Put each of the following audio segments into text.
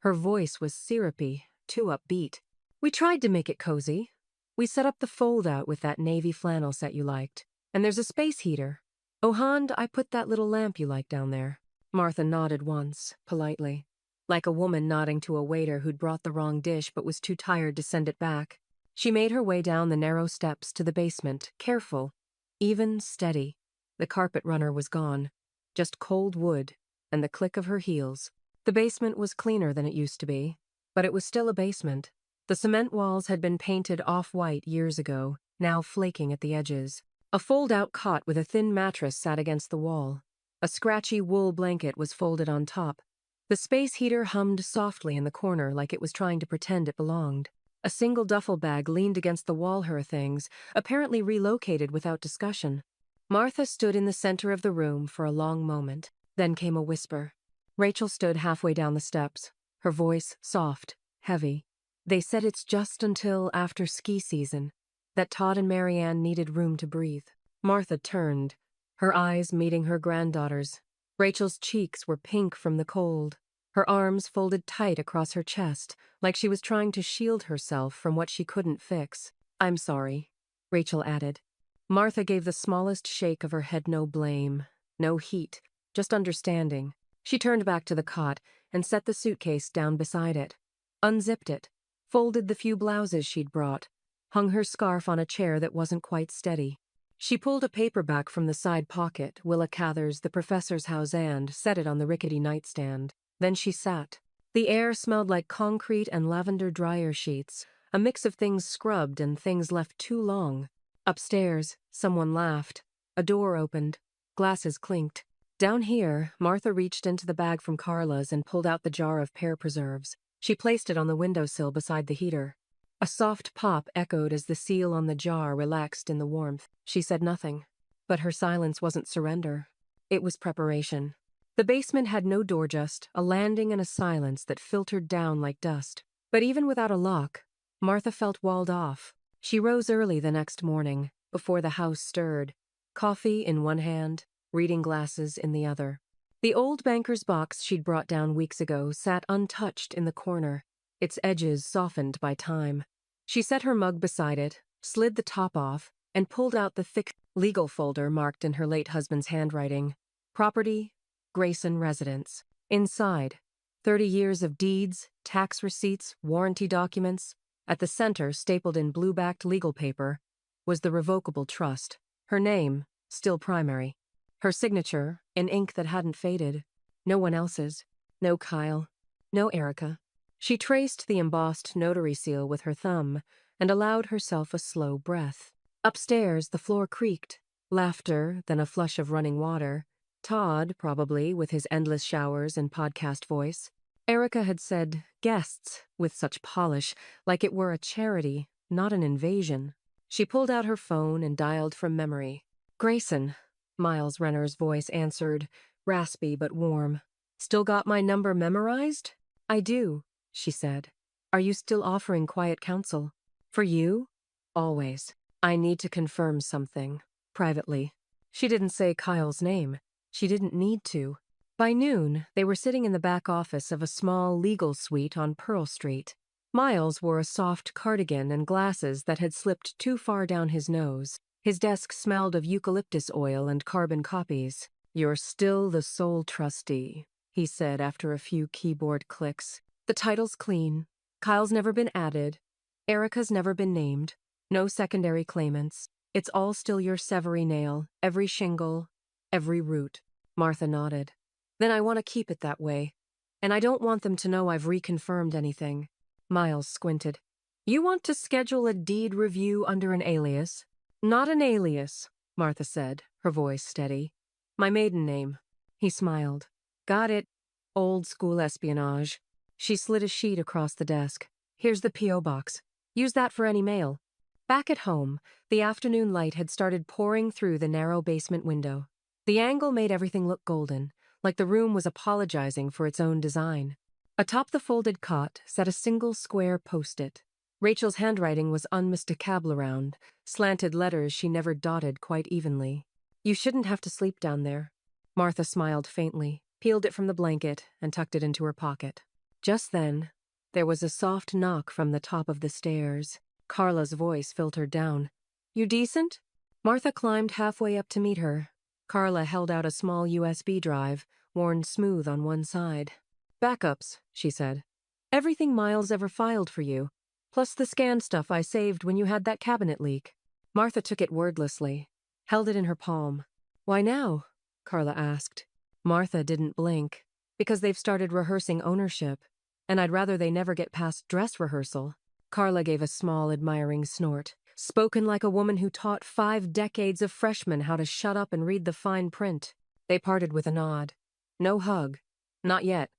Her voice was syrupy, too upbeat. "We tried to make it cozy. We set up the fold-out with that navy flannel set you liked. And there's a space heater. Oh, Hand, I put that little lamp you like down there." Martha nodded once, politely, like a woman nodding to a waiter who'd brought the wrong dish but was too tired to send it back. She made her way down the narrow steps to the basement, careful, even, steady. The carpet runner was gone, just cold wood and the click of her heels. The basement was cleaner than it used to be, but it was still a basement. The cement walls had been painted off-white years ago, now flaking at the edges. A fold-out cot with a thin mattress sat against the wall. A scratchy wool blanket was folded on top. The space heater hummed softly in the corner like it was trying to pretend it belonged. A single duffel bag leaned against the wall her things, apparently relocated without discussion. Martha stood in the center of the room for a long moment. Then came a whisper. Rachel stood halfway down the steps, her voice soft, heavy. "They said it's just until after ski season, that Todd and Marianne needed room to breathe." Martha turned, her eyes meeting her granddaughter's. Rachel's cheeks were pink from the cold, her arms folded tight across her chest, like she was trying to shield herself from what she couldn't fix. "I'm sorry," Rachel added. Martha gave the smallest shake of her head. No blame, no heat, just understanding. She turned back to the cot and set the suitcase down beside it, unzipped it, folded the few blouses she'd brought, hung her scarf on a chair that wasn't quite steady. She pulled a paperback from the side pocket, Willa Cather's The Professor's House, and set it on the rickety nightstand. Then she sat. The air smelled like concrete and lavender dryer sheets, a mix of things scrubbed and things left too long. Upstairs, someone laughed. A door opened. Glasses clinked. Down here, Martha reached into the bag from Carla's and pulled out the jar of pear preserves. She placed it on the windowsill beside the heater. A soft pop echoed as the seal on the jar relaxed in the warmth. She said nothing. But her silence wasn't surrender. It was preparation. The basement had no door, just a landing and a silence that filtered down like dust. But even without a lock, Martha felt walled off. She rose early the next morning, before the house stirred, coffee in one hand, reading glasses in the other. The old banker's box she'd brought down weeks ago sat untouched in the corner, its edges softened by time. She set her mug beside it, slid the top off, and pulled out the thick legal folder marked in her late husband's handwriting. Property, Grayson residence. Inside, 30 years of deeds, tax receipts, warranty documents. At the center, stapled in blue-backed legal paper, was the revocable trust. Her name, still primary. Her signature, in ink that hadn't faded. No one else's. No Kyle. No Erica. She traced the embossed notary seal with her thumb and allowed herself a slow breath. Upstairs, the floor creaked. Laughter, then a flush of running water. Todd, probably, with his endless showers and podcast voice. Erica had said guests with such polish, like it were a charity, not an invasion. She pulled out her phone and dialed from memory. "Grayson," Miles Renner's voice answered, raspy but warm. "Still got my number memorized?" "I do," she said. "Are you still offering quiet counsel?" "For you?" "Always. I need to confirm something. Privately." She didn't say Kyle's name. She didn't need to. By noon, they were sitting in the back office of a small legal suite on Pearl Street. Miles wore a soft cardigan and glasses that had slipped too far down his nose. His desk smelled of eucalyptus oil and carbon copies. "You're still the sole trustee," he said after a few keyboard clicks. "The title's clean. Kyle's never been added. Erica's never been named. No secondary claimants. It's all still your Severy nail, every shingle, every root." Martha nodded. "Then I want to keep it that way. And I don't want them to know I've reconfirmed anything." Miles squinted. "You want to schedule a deed review under an alias?" "Not an alias," Martha said, her voice steady. "My maiden name." He smiled. "Got it. Old school espionage." She slid a sheet across the desk. "Here's the P.O. box. Use that for any mail." Back at home, the afternoon light had started pouring through the narrow basement window. The angle made everything look golden, like the room was apologizing for its own design. Atop the folded cot sat a single square post-it. Rachel's handwriting was unmistakable around, slanted letters she never dotted quite evenly. "You shouldn't have to sleep down there." Martha smiled faintly, peeled it from the blanket, and tucked it into her pocket. Just then, there was a soft knock from the top of the stairs. Carla's voice filtered down. "You decent?" Martha climbed halfway up to meet her. Carla held out a small USB drive, worn smooth on one side. "Backups," she said. "Everything Miles ever filed for you, plus the scanned stuff I saved when you had that cabinet leak." Martha took it wordlessly, held it in her palm. "Why now?" Carla asked. Martha didn't blink. "Because they've started rehearsing ownership, and I'd rather they never get past dress rehearsal." Carla gave a small, admiring snort. Spoken like a woman who taught 5 decades of freshmen how to shut up and read the fine print. They parted with a nod. No hug. Not yet.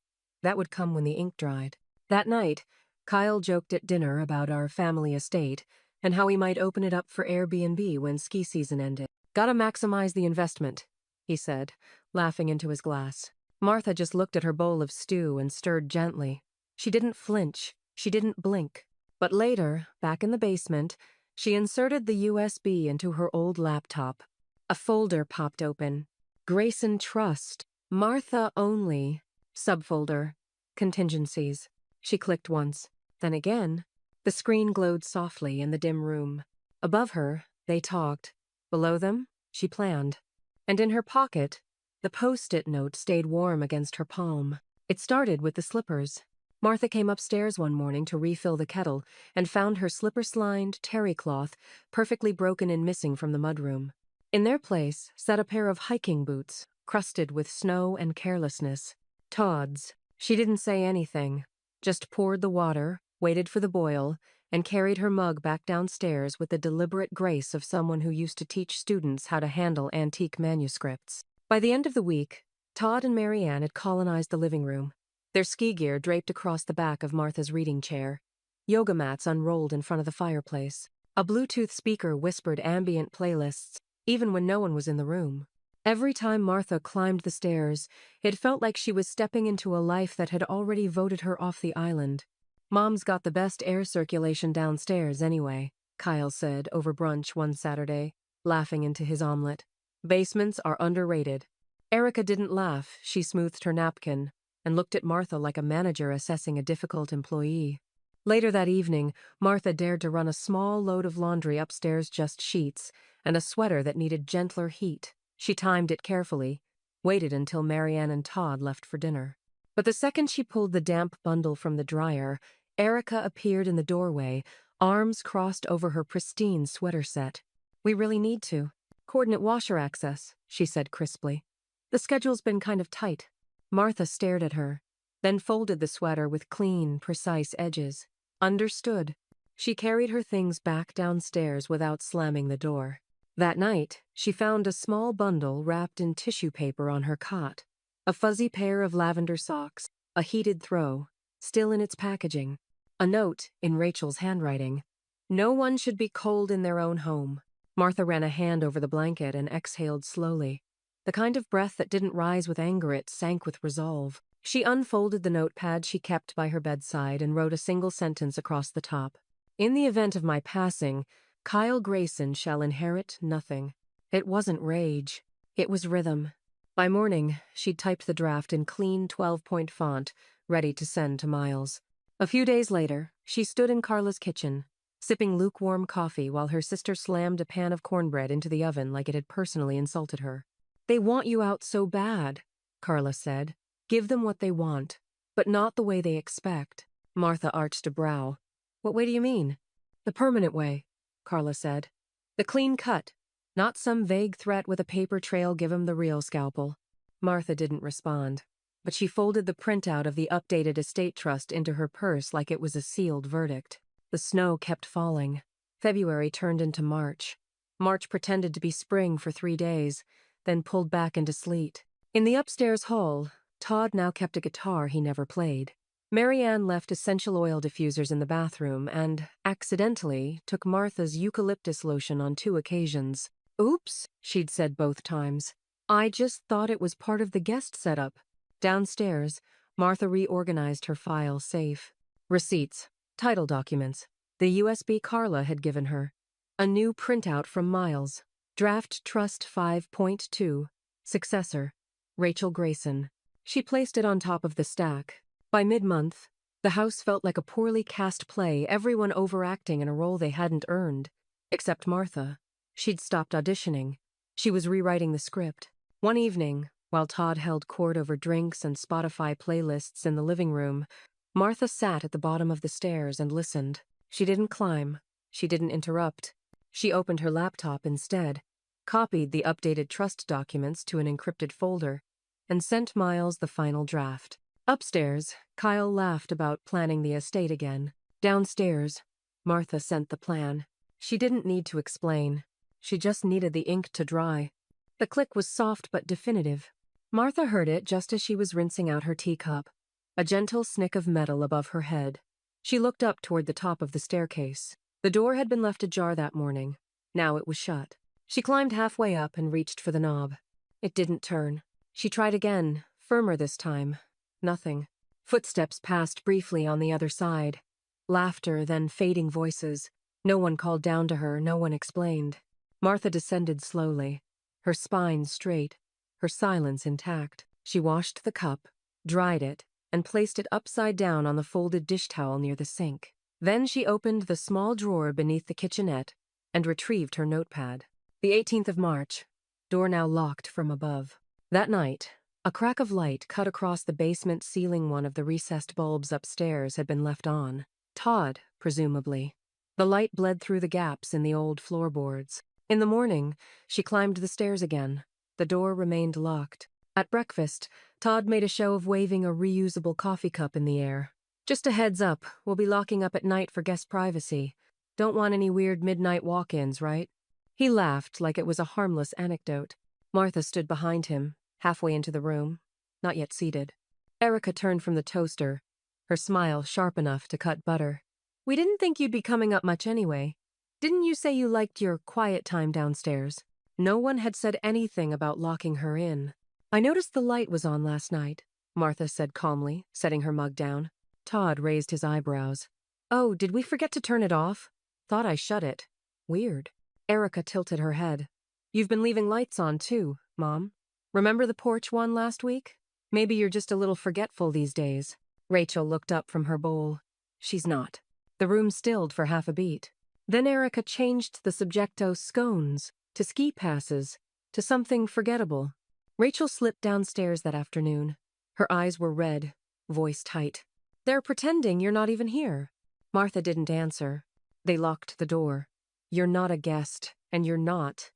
That would come when the ink dried. That night, Kyle joked at dinner about our family estate and how he might open it up for Airbnb when ski season ended. "Gotta maximize the investment," he said, laughing into his glass. Martha just looked at her bowl of stew and stirred gently. She didn't flinch. She didn't blink. But later, back in the basement, she inserted the USB into her old laptop. A folder popped open. Grayson Trust. Martha only. Subfolder. Contingencies. She clicked once. Then again. The screen glowed softly in the dim room. Above her, they talked. Below them, she planned. And in her pocket, the post-it note stayed warm against her palm. It started with the slippers. Martha came upstairs one morning to refill the kettle and found her slipper-slined terry cloth perfectly broken and missing from the mudroom. In their place sat a pair of hiking boots, crusted with snow and carelessness. Todd's. She didn't say anything, just poured the water, waited for the boil, and carried her mug back downstairs with the deliberate grace of someone who used to teach students how to handle antique manuscripts. By the end of the week, Todd and Marianne had colonized the living room, their ski gear draped across the back of Martha's reading chair, yoga mats unrolled in front of the fireplace. A Bluetooth speaker whispered ambient playlists, even when no one was in the room. Every time Martha climbed the stairs, it felt like she was stepping into a life that had already voted her off the island. "Mom's got the best air circulation downstairs anyway," Kyle said over brunch one Saturday, laughing into his omelet. "Basements are underrated." Erica didn't laugh. She smoothed her napkin and looked at Martha like a manager assessing a difficult employee. Later that evening, Martha dared to run a small load of laundry upstairs, just sheets, and a sweater that needed gentler heat. She timed it carefully, waited until Marianne and Todd left for dinner. But the second she pulled the damp bundle from the dryer, Erica appeared in the doorway, arms crossed over her pristine sweater set. "We really need to. Coordinate washer access," she said crisply. "The schedule's been kind of tight." Martha stared at her, then folded the sweater with clean, precise edges. Understood. She carried her things back downstairs without slamming the door. That night, she found a small bundle wrapped in tissue paper on her cot. A fuzzy pair of lavender socks, a heated throw, still in its packaging. A note, in Rachel's handwriting. "No one should be cold in their own home." Martha ran a hand over the blanket and exhaled slowly. The kind of breath that didn't rise with anger, it sank with resolve. She unfolded the notepad she kept by her bedside and wrote a single sentence across the top. "In the event of my passing, Kyle Grayson shall inherit nothing." It wasn't rage. It was rhythm. By morning, she'd typed the draft in clean 12-point font, ready to send to Miles. A few days later, she stood in Carla's kitchen, sipping lukewarm coffee while her sister slammed a pan of cornbread into the oven like it had personally insulted her. "They want you out so bad," Carla said. "Give them what they want, but not the way they expect." Martha arched a brow. "What way do you mean?" "The permanent way," Carla said. "The clean cut. Not some vague threat with a paper trail, give 'em the real scalpel." Martha didn't respond, but she folded the printout of the updated estate trust into her purse like it was a sealed verdict. The snow kept falling. February turned into March. March pretended to be spring for 3 days, then pulled back into sleet. In the upstairs hall, Todd now kept a guitar he never played. Marianne left essential oil diffusers in the bathroom and, accidentally, took Martha's eucalyptus lotion on 2 occasions. "Oops," she'd said both times. "I just thought it was part of the guest setup." Downstairs, Martha reorganized her file safe. Receipts, title documents, the USB Carla had given her, a new printout from Miles, Draft Trust 5.2, Successor, Rachel Grayson. She placed it on top of the stack. By mid-month, The house felt like a poorly cast play, everyone overacting in a role they hadn't earned. Except Martha. She'd stopped auditioning. She was rewriting the script. One evening, while Todd held court over drinks and Spotify playlists in the living room, Martha sat at the bottom of the stairs and listened. She didn't climb. She didn't interrupt. She opened her laptop instead, copied the updated trust documents to an encrypted folder, and sent Miles the final draft. Upstairs, Kyle laughed about planning the estate again. Downstairs, Martha sent the plan. She didn't need to explain. She just needed the ink to dry. The click was soft but definitive. Martha heard it just as she was rinsing out her teacup, a gentle snick of metal above her head. She looked up toward the top of the staircase. The door had been left ajar that morning. Now it was shut. She climbed halfway up and reached for the knob. It didn't turn. She tried again, firmer this time. Nothing. Footsteps passed briefly on the other side. Laughter, then fading voices. No one called down to her, no one explained. Martha descended slowly, her spine straight, her silence intact. She washed the cup, dried it, and placed it upside down on the folded dish towel near the sink. Then she opened the small drawer beneath the kitchenette and retrieved her notepad. The 18th of March, door now locked from above. That night, a crack of light cut across the basement ceiling. One of the recessed bulbs upstairs had been left on. Todd, presumably. The light bled through the gaps in the old floorboards. In the morning, she climbed the stairs again. The door remained locked. At breakfast, Todd made a show of waving a reusable coffee cup in the air. Just a heads up, we'll be locking up at night for guest privacy. Don't want any weird midnight walk-ins, right? He laughed like it was a harmless anecdote. Martha stood behind him, halfway into the room, not yet seated. Erica turned from the toaster, her smile sharp enough to cut butter. We didn't think you'd be coming up much anyway. Didn't you say you liked your quiet time downstairs? No one had said anything about locking her in. I noticed the light was on last night, Martha said calmly, setting her mug down. Todd raised his eyebrows. Oh, did we forget to turn it off? Thought I shut it. Weird. Erica tilted her head. You've been leaving lights on too, Mom. Remember the porch one last week? Maybe you're just a little forgetful these days. Rachel looked up from her bowl. She's not. The room stilled for half a beat. Then Erica changed the subjecto scones to ski passes to something forgettable. Rachel slipped downstairs that afternoon. Her eyes were red, voice tight. They're pretending you're not even here. Martha didn't answer. They locked the door. You're not a guest, and you're not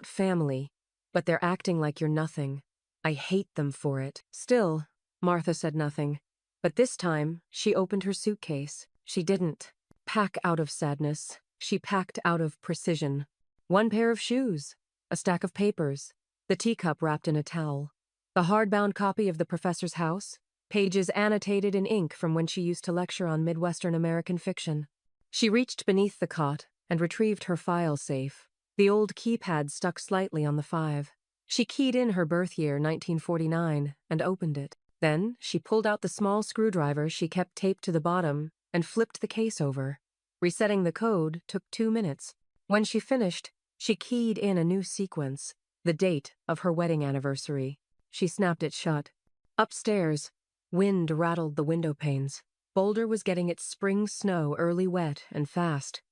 family, but they're acting like you're nothing. I hate them for it. Still, Martha said nothing. But this time, she opened her suitcase. She didn't pack out of sadness. She packed out of precision. One pair of shoes, a stack of papers, the teacup wrapped in a towel, the hardbound copy of The Professor's House, pages annotated in ink from when she used to lecture on Midwestern American fiction. She reached beneath the cot and retrieved her file safe. The old keypad stuck slightly on the 5. She keyed in her birth year, 1949, and opened it. Then she pulled out the small screwdriver she kept taped to the bottom and flipped the case over. Resetting the code took 2 minutes. When she finished, she keyed in a new sequence, the date of her wedding anniversary. She snapped it shut. Upstairs, wind rattled the window panes. Boulder was getting its spring snow early wet and fast.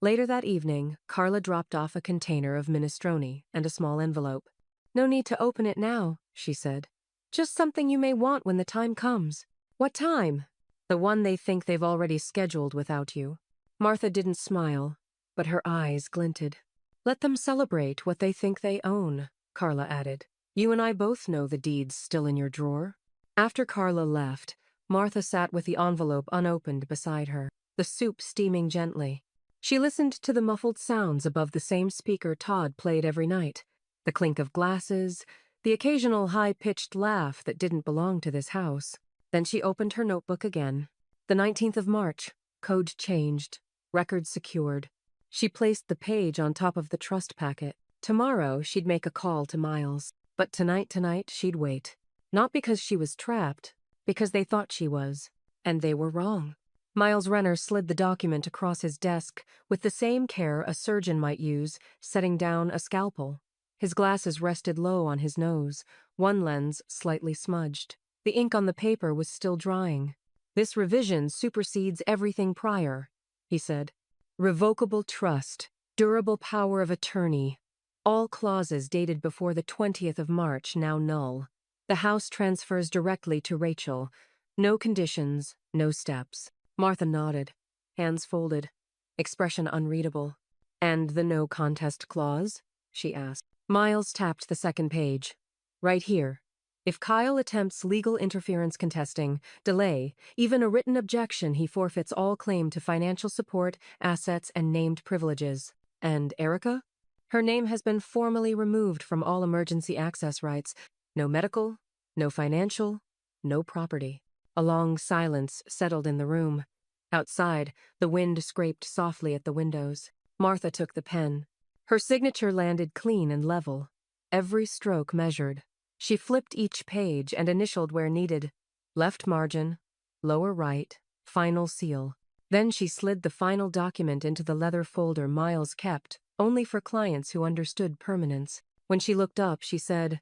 Later that evening, Carla dropped off a container of minestrone and a small envelope. No need to open it now, she said. Just something you may want when the time comes. What time? The one they think they've already scheduled without you. Martha didn't smile, but her eyes glinted. Let them celebrate what they think they own, Carla added. You and I both know the deed's still in your drawer. After Carla left, Martha sat with the envelope unopened beside her, the soup steaming gently. She listened to the muffled sounds above the same speaker Todd played every night, the clink of glasses, the occasional high-pitched laugh that didn't belong to this house. Then she opened her notebook again. The 19th of March, code changed, record secured. She placed the page on top of the trust packet. Tomorrow she'd make a call to Miles, but tonight she'd wait. Not because she was trapped, because they thought she was, and they were wrong. Miles Renner slid the document across his desk with the same care a surgeon might use setting down a scalpel. His glasses rested low on his nose, one lens slightly smudged. The ink on the paper was still drying. This revision supersedes everything prior, he said. Revocable trust, durable power of attorney. All clauses dated before the 20th of March now null. The house transfers directly to Rachel. No conditions, no steps. Martha nodded, hands folded, expression unreadable. And the no contest clause? She asked. Miles tapped the second page. Right here. If Kyle attempts legal interference contesting, delay, even a written objection, he forfeits all claim to financial support, assets, and named privileges. And Erica? Her name has been formally removed from all emergency access rights. No medical, no financial, no property. A long silence settled in the room. Outside, the wind scraped softly at the windows. Martha took the pen. Her signature landed clean and level. Every stroke measured. She flipped each page and initialed where needed. Left margin, lower right, final seal. Then she slid the final document into the leather folder Miles kept, only for clients who understood permanence. When she looked up, she said,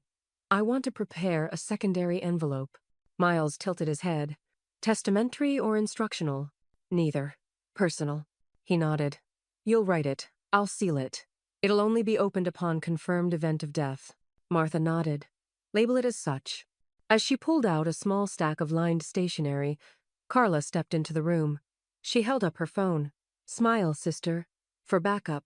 I want to prepare a secondary envelope. Miles tilted his head. Testamentary or instructional? Neither. Personal. He nodded. You'll write it. I'll seal it. It'll only be opened upon confirmed event of death. Martha nodded. Label it as such. As she pulled out a small stack of lined stationery, Carla stepped into the room. She held up her phone. Smile, sister. For backup.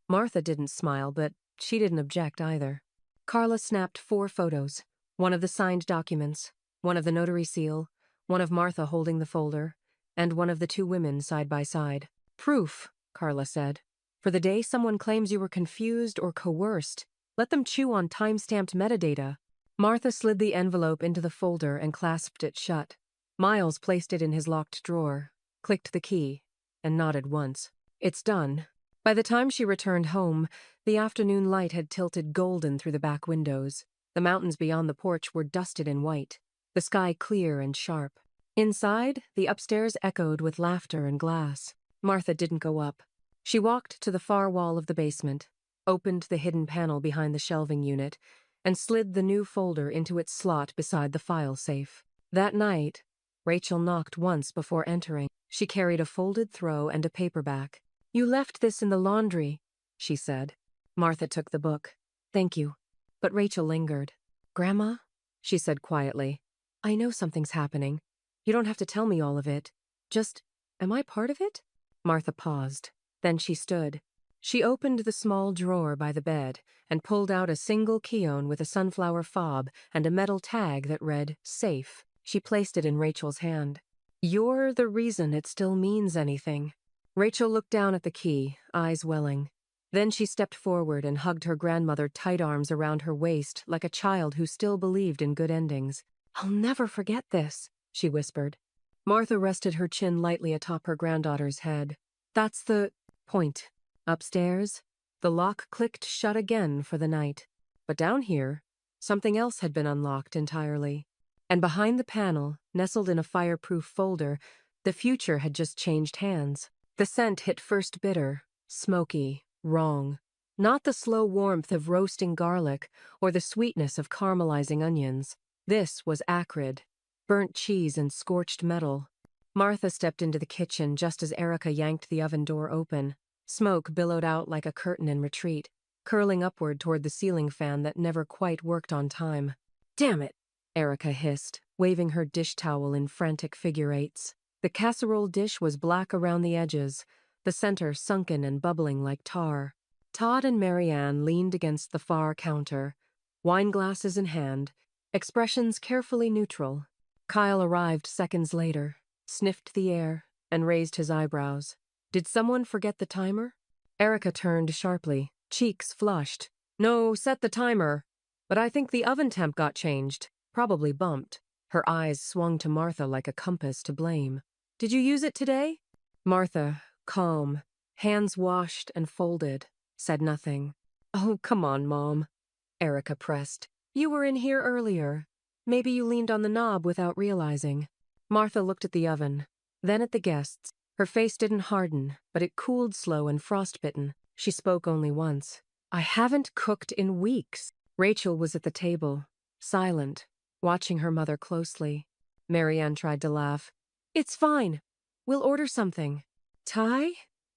Martha didn't smile, but she didn't object either. Carla snapped 4 photos. One of the signed documents, one of the notary seal, one of Martha holding the folder, and one of the 2 women side by side. Proof, Carla said. For the day someone claims you were confused or coerced, let them chew on time-stamped metadata. Martha slid the envelope into the folder and clasped it shut. Miles placed it in his locked drawer, clicked the key, and nodded once. It's done. By the time she returned home, the afternoon light had tilted golden through the back windows. The mountains beyond the porch were dusted in white, the sky clear and sharp. Inside, the upstairs echoed with laughter and glass. Martha didn't go up. She walked to the far wall of the basement, opened the hidden panel behind the shelving unit, and slid the new folder into its slot beside the file safe. That night, Rachel knocked once before entering. She carried a folded throw and a paperback. You left this in the laundry, she said. Martha took the book. Thank you. But Rachel lingered. Grandma, she said quietly, I know something's happening. You don't have to tell me all of it. Just, am I part of it? Martha paused. Then she stood. She opened the small drawer by the bed and pulled out a single keyone with a sunflower fob and a metal tag that read, Safe. She placed it in Rachel's hand. You're the reason it still means anything. Rachel looked down at the key, eyes welling. Then she stepped forward and hugged her grandmother, tight arms around her waist, like a child who still believed in good endings. I'll never forget this, she whispered. Martha rested her chin lightly atop her granddaughter's head. That's the point. Upstairs, the lock clicked shut again for the night. But down here, something else had been unlocked entirely. And behind the panel, nestled in a fireproof folder, the future had just changed hands. The scent hit first bitter, smoky, wrong. Not the slow warmth of roasting garlic or the sweetness of caramelizing onions. This was acrid, burnt cheese and scorched metal. Martha stepped into the kitchen just as Erica yanked the oven door open. Smoke billowed out like a curtain in retreat, curling upward toward the ceiling fan that never quite worked on time. Damn it, Erica hissed, waving her dish towel in frantic figure eights. The casserole dish was black around the edges, the center sunken and bubbling like tar. Todd and Marianne leaned against the far counter, wine glasses in hand, expressions carefully neutral. Kyle arrived seconds later, sniffed the air, and raised his eyebrows. Did someone forget the timer? Erica turned sharply, cheeks flushed. No, set the timer. But I think the oven temp got changed, probably bumped. Her eyes swung to Martha like a compass to blame. Did you use it today? Martha, calm, hands washed and folded, said nothing. Oh, come on, Mom, Erica pressed. You were in here earlier. Maybe you leaned on the knob without realizing. Martha looked at the oven, then at the guests. Her face didn't harden, but it cooled slow and frostbitten. She spoke only once. I haven't cooked in weeks. Rachel was at the table, silent, watching her mother closely. Marianne tried to laugh. It's fine. We'll order something. Thai?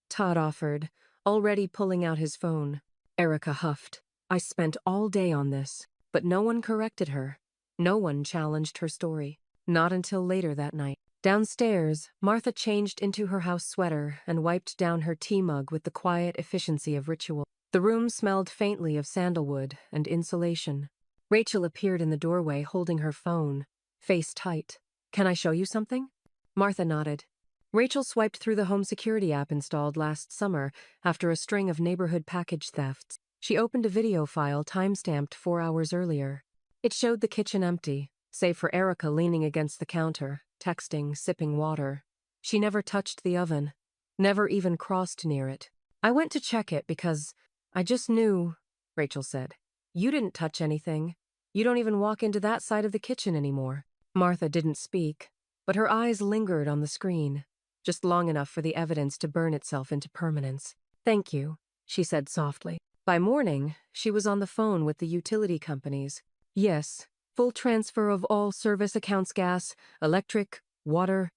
Todd offered, already pulling out his phone. Erica huffed. I spent all day on this, but no one corrected her. No one challenged her story. Not until later that night. Downstairs, Martha changed into her house sweater and wiped down her tea mug with the quiet efficiency of ritual. The room smelled faintly of sandalwood and insulation. Rachel appeared in the doorway holding her phone, face tight. Can I show you something? Martha nodded. Rachel swiped through the home security app installed last summer after a string of neighborhood package thefts. She opened a video file timestamped 4 hours earlier. It showed the kitchen empty, save for Erica leaning against the counter, texting, sipping water. She never touched the oven, never even crossed near it. I went to check it because I just knew, Rachel said. You didn't touch anything. You don't even walk into that side of the kitchen anymore. Martha didn't speak, but her eyes lingered on the screen, just long enough for the evidence to burn itself into permanence. Thank you, she said softly. By morning, she was on the phone with the utility companies. Yes, full transfer of all service accounts, gas, electric, water,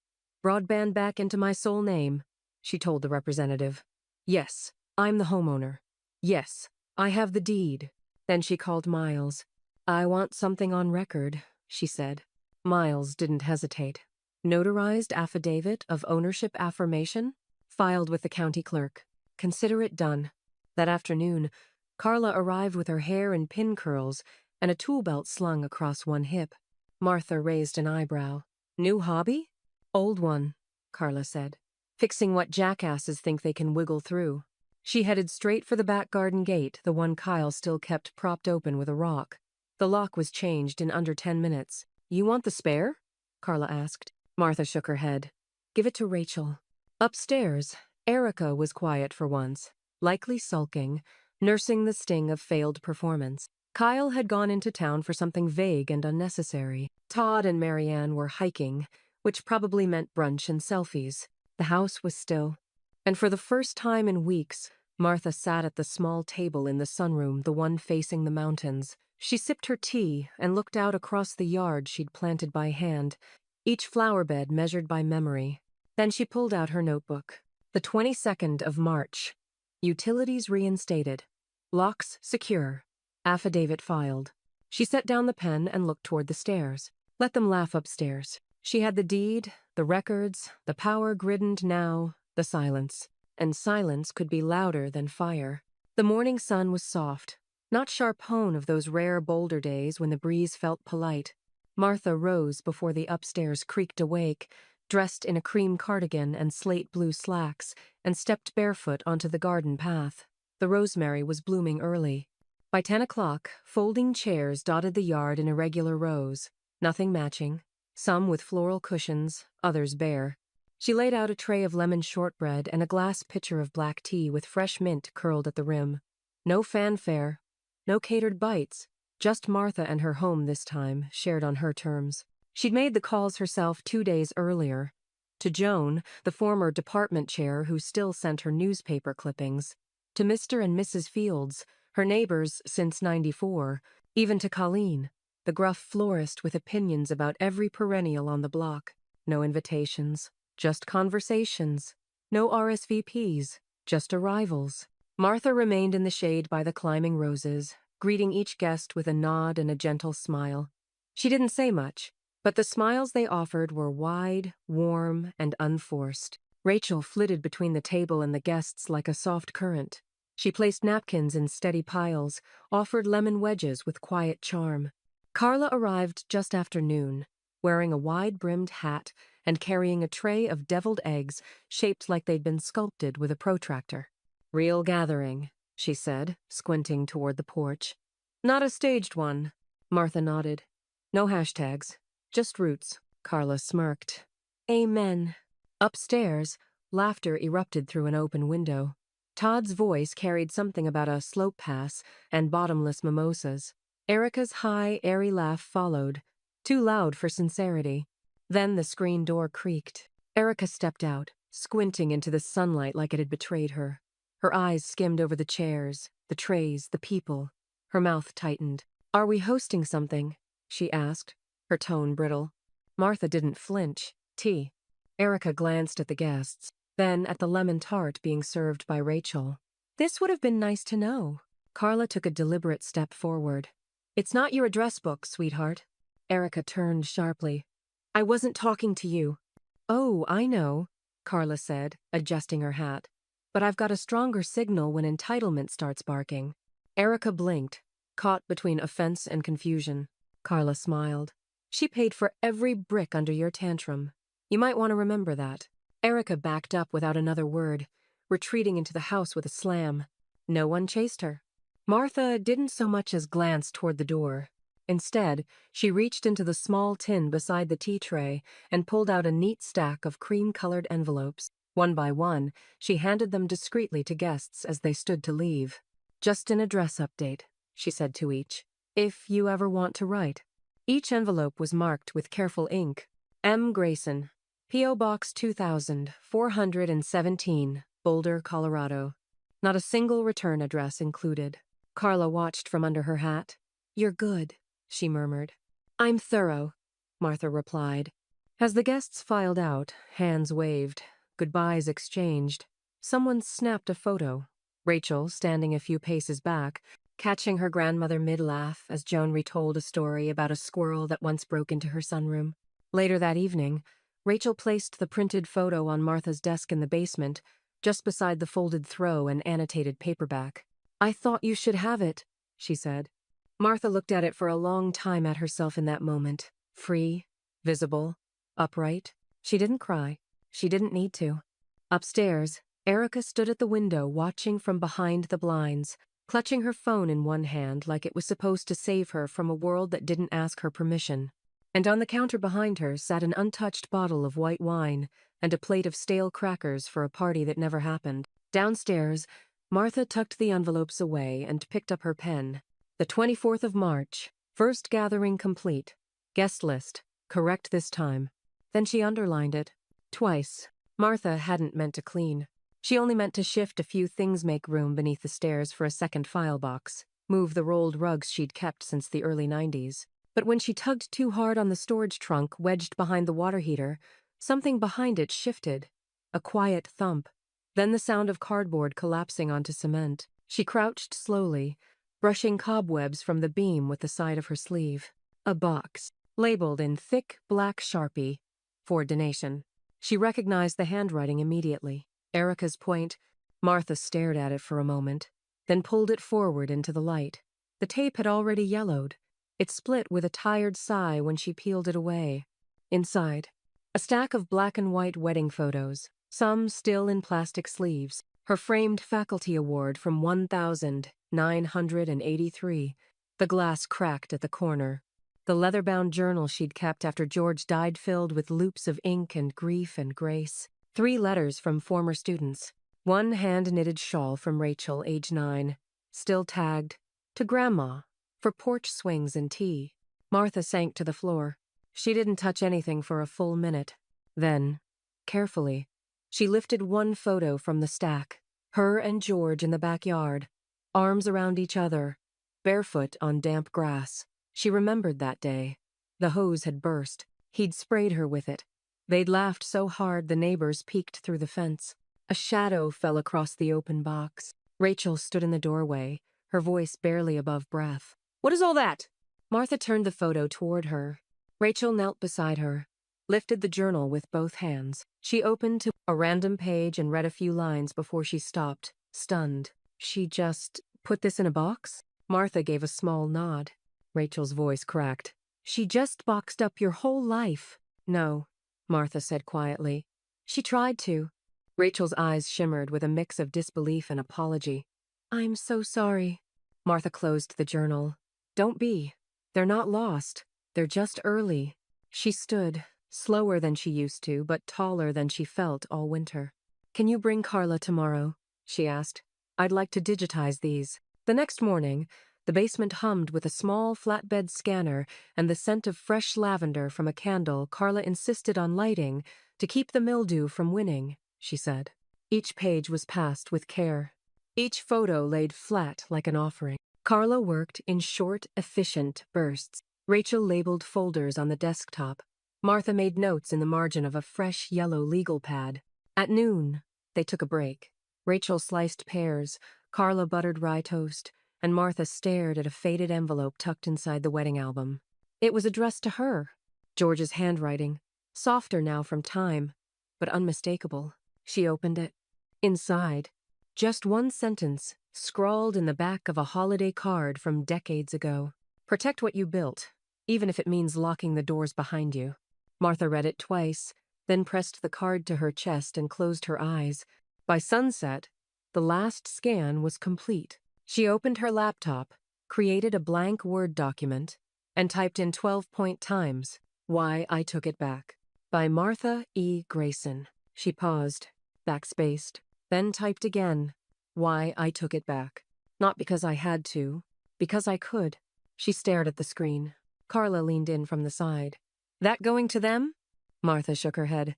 broadband back into my sole name, she told the representative. Yes, I'm the homeowner. Yes, I have the deed. Then she called Miles. I want something on record, she said. Miles didn't hesitate. Notarized affidavit of ownership affirmation, filed with the county clerk. Consider it done. That afternoon, Carla arrived with her hair in pin curls and a tool belt slung across one hip. Martha raised an eyebrow. New hobby? Old one, Carla said. Fixing what jackasses think they can wiggle through. She headed straight for the back garden gate, the one Kyle still kept propped open with a rock. The lock was changed in under 10 minutes. You want the spare? Carla asked. Martha shook her head. Give it to Rachel. Upstairs, Erica was quiet for once, likely sulking, nursing the sting of failed performance. Kyle had gone into town for something vague and unnecessary. Todd and Marianne were hiking, which probably meant brunch and selfies. The house was still. And for the first time in weeks, Martha sat at the small table in the sunroom, the one facing the mountains. She sipped her tea and looked out across the yard she'd planted by hand, each flower bed measured by memory. Then she pulled out her notebook. The 22nd of March. Utilities reinstated. Locks secure. Affidavit filed. She set down the pen and looked toward the stairs. Let them laugh upstairs. She had the deed, the records, the power griddened now, the silence. And silence could be louder than fire. The morning sun was soft, not sharp-hone of those rare boulder days when the breeze felt polite. Martha rose before the upstairs creaked awake, dressed in a cream cardigan and slate blue slacks, and stepped barefoot onto the garden path. The rosemary was blooming early. By 10 o'clock, folding chairs dotted the yard in irregular rows, nothing matching, some with floral cushions, others bare. She laid out a tray of lemon shortbread and a glass pitcher of black tea with fresh mint curled at the rim. No fanfare, no catered bites, just Martha and her home this time, shared on her terms. She'd made the calls herself 2 days earlier. To Joan, the former department chair who still sent her newspaper clippings. To Mr. and Mrs. Fields, her neighbors since '94. Even to Colleen, the gruff florist with opinions about every perennial on the block. No invitations, just conversations. No RSVPs, just arrivals. Martha remained in the shade by the climbing roses, greeting each guest with a nod and a gentle smile. She didn't say much, but the smiles they offered were wide, warm, and unforced. Rachel flitted between the table and the guests like a soft current. She placed napkins in steady piles, offered lemon wedges with quiet charm. Carla arrived just after noon, wearing a wide-brimmed hat and carrying a tray of deviled eggs shaped like they'd been sculpted with a protractor. Real gathering, she said, squinting toward the porch. Not a staged one, Martha nodded. No hashtags, just roots. Carla smirked. Amen. Upstairs, laughter erupted through an open window. Todd's voice carried something about a slope pass and bottomless mimosas. Erica's high, airy laugh followed, too loud for sincerity. Then the screen door creaked. Erica stepped out, squinting into the sunlight like it had betrayed her. Her eyes skimmed over the chairs, the trays, the people. Her mouth tightened. Are we hosting something? She asked, her tone brittle. Martha didn't flinch. Tea. Erica glanced at the guests, then at the lemon tart being served by Rachel. This would have been nice to know. Carla took a deliberate step forward. It's not your address book, sweetheart. Erica turned sharply. I wasn't talking to you. Oh, I know, Carla said, adjusting her hat. But I've got a stronger signal when entitlement starts barking. Erica blinked, caught between offense and confusion. Carla smiled. She paid for every brick under your tantrum. You might want to remember that. Erica backed up without another word, retreating into the house with a slam. No one chased her. Martha didn't so much as glance toward the door. Instead, she reached into the small tin beside the tea tray and pulled out a neat stack of cream-colored envelopes. One by one, she handed them discreetly to guests as they stood to leave. Just an address update, she said to each. If you ever want to write. Each envelope was marked with careful ink. M. Grayson, P.O. Box 2417, Boulder, Colorado. Not a single return address included. Carla watched from under her hat. You're good, she murmured. I'm thorough, Martha replied. As the guests filed out, hands waved, goodbyes exchanged. Someone snapped a photo. Rachel, standing a few paces back, catching her grandmother mid-laugh as Joan retold a story about a squirrel that once broke into her sunroom. Later that evening, Rachel placed the printed photo on Martha's desk in the basement, just beside the folded throw and annotated paperback. I thought you should have it, she said. Martha looked at it for a long time at herself in that moment. Free, visible, upright. She didn't cry. She didn't need to. Upstairs, Erica stood at the window watching from behind the blinds, clutching her phone in one hand like it was supposed to save her from a world that didn't ask her permission. And on the counter behind her sat an untouched bottle of white wine and a plate of stale crackers for a party that never happened. Downstairs, Martha tucked the envelopes away and picked up her pen. The 24th of March, first gathering complete. Guest list, correct this time. Then she underlined it. Twice. Martha hadn't meant to clean. She only meant to shift a few things, make room beneath the stairs for a second file box, move the rolled rugs she'd kept since the early 90s. But when she tugged too hard on the storage trunk wedged behind the water heater, something behind it shifted. A quiet thump. Then the sound of cardboard collapsing onto cement. She crouched slowly, brushing cobwebs from the beam with the side of her sleeve. A box, labeled in thick black Sharpie, for donation. She recognized the handwriting immediately. Erica's point. Martha stared at it for a moment, then pulled it forward into the light. The tape had already yellowed. It split with a tired sigh when she peeled it away. Inside, a stack of black and white wedding photos, some still in plastic sleeves. Her framed faculty award from 1983. The glass cracked at the corner. The leather-bound journal she'd kept after George died, filled with loops of ink and grief and grace. 3 letters from former students. 1 hand-knitted shawl from Rachel, age 9, still tagged, to Grandma, for porch swings and tea. Martha sank to the floor. She didn't touch anything for a full minute. Then, carefully, she lifted one photo from the stack. Her and George in the backyard, arms around each other, barefoot on damp grass. She remembered that day. The hose had burst. He'd sprayed her with it. They'd laughed so hard the neighbors peeked through the fence. A shadow fell across the open box. Rachel stood in the doorway, her voice barely above breath. What is all that? Martha turned the photo toward her. Rachel knelt beside her, lifted the journal with both hands. She opened to a random page and read a few lines before she stopped, stunned. She just put this in a box? Martha gave a small nod. Rachel's voice cracked. She just boxed up your whole life. No, Martha said quietly. She tried to. Rachel's eyes shimmered with a mix of disbelief and apology. I'm so sorry. Martha closed the journal. Don't be. They're not lost. They're just early. She stood, slower than she used to, but taller than she felt all winter. Can you bring Carla tomorrow? She asked. I'd like to digitize these. The next morning, the basement hummed with a small flatbed scanner and the scent of fresh lavender from a candle Carla insisted on lighting to keep the mildew from winning, she said. Each page was passed with care. Each photo laid flat like an offering. Carla worked in short, efficient bursts. Rachel labeled folders on the desktop. Martha made notes in the margin of a fresh yellow legal pad. At noon, they took a break. Rachel sliced pears, Carla buttered rye toast, and Martha stared at a faded envelope tucked inside the wedding album. It was addressed to her. George's handwriting, softer now from time, but unmistakable. She opened it. Inside, just one sentence, scrawled in the back of a holiday card from decades ago. Protect what you built, even if it means locking the doors behind you. Martha read it twice, then pressed the card to her chest and closed her eyes. By sunset, the last scan was complete. She opened her laptop, created a blank Word document, and typed in 12-point times, "Why I Took It Back." By Martha E. Grayson. She paused, backspaced, then typed again, "Why I Took It Back. Not because I had to, because I could." She stared at the screen. Carla leaned in from the side. "That going to them?" Martha shook her head.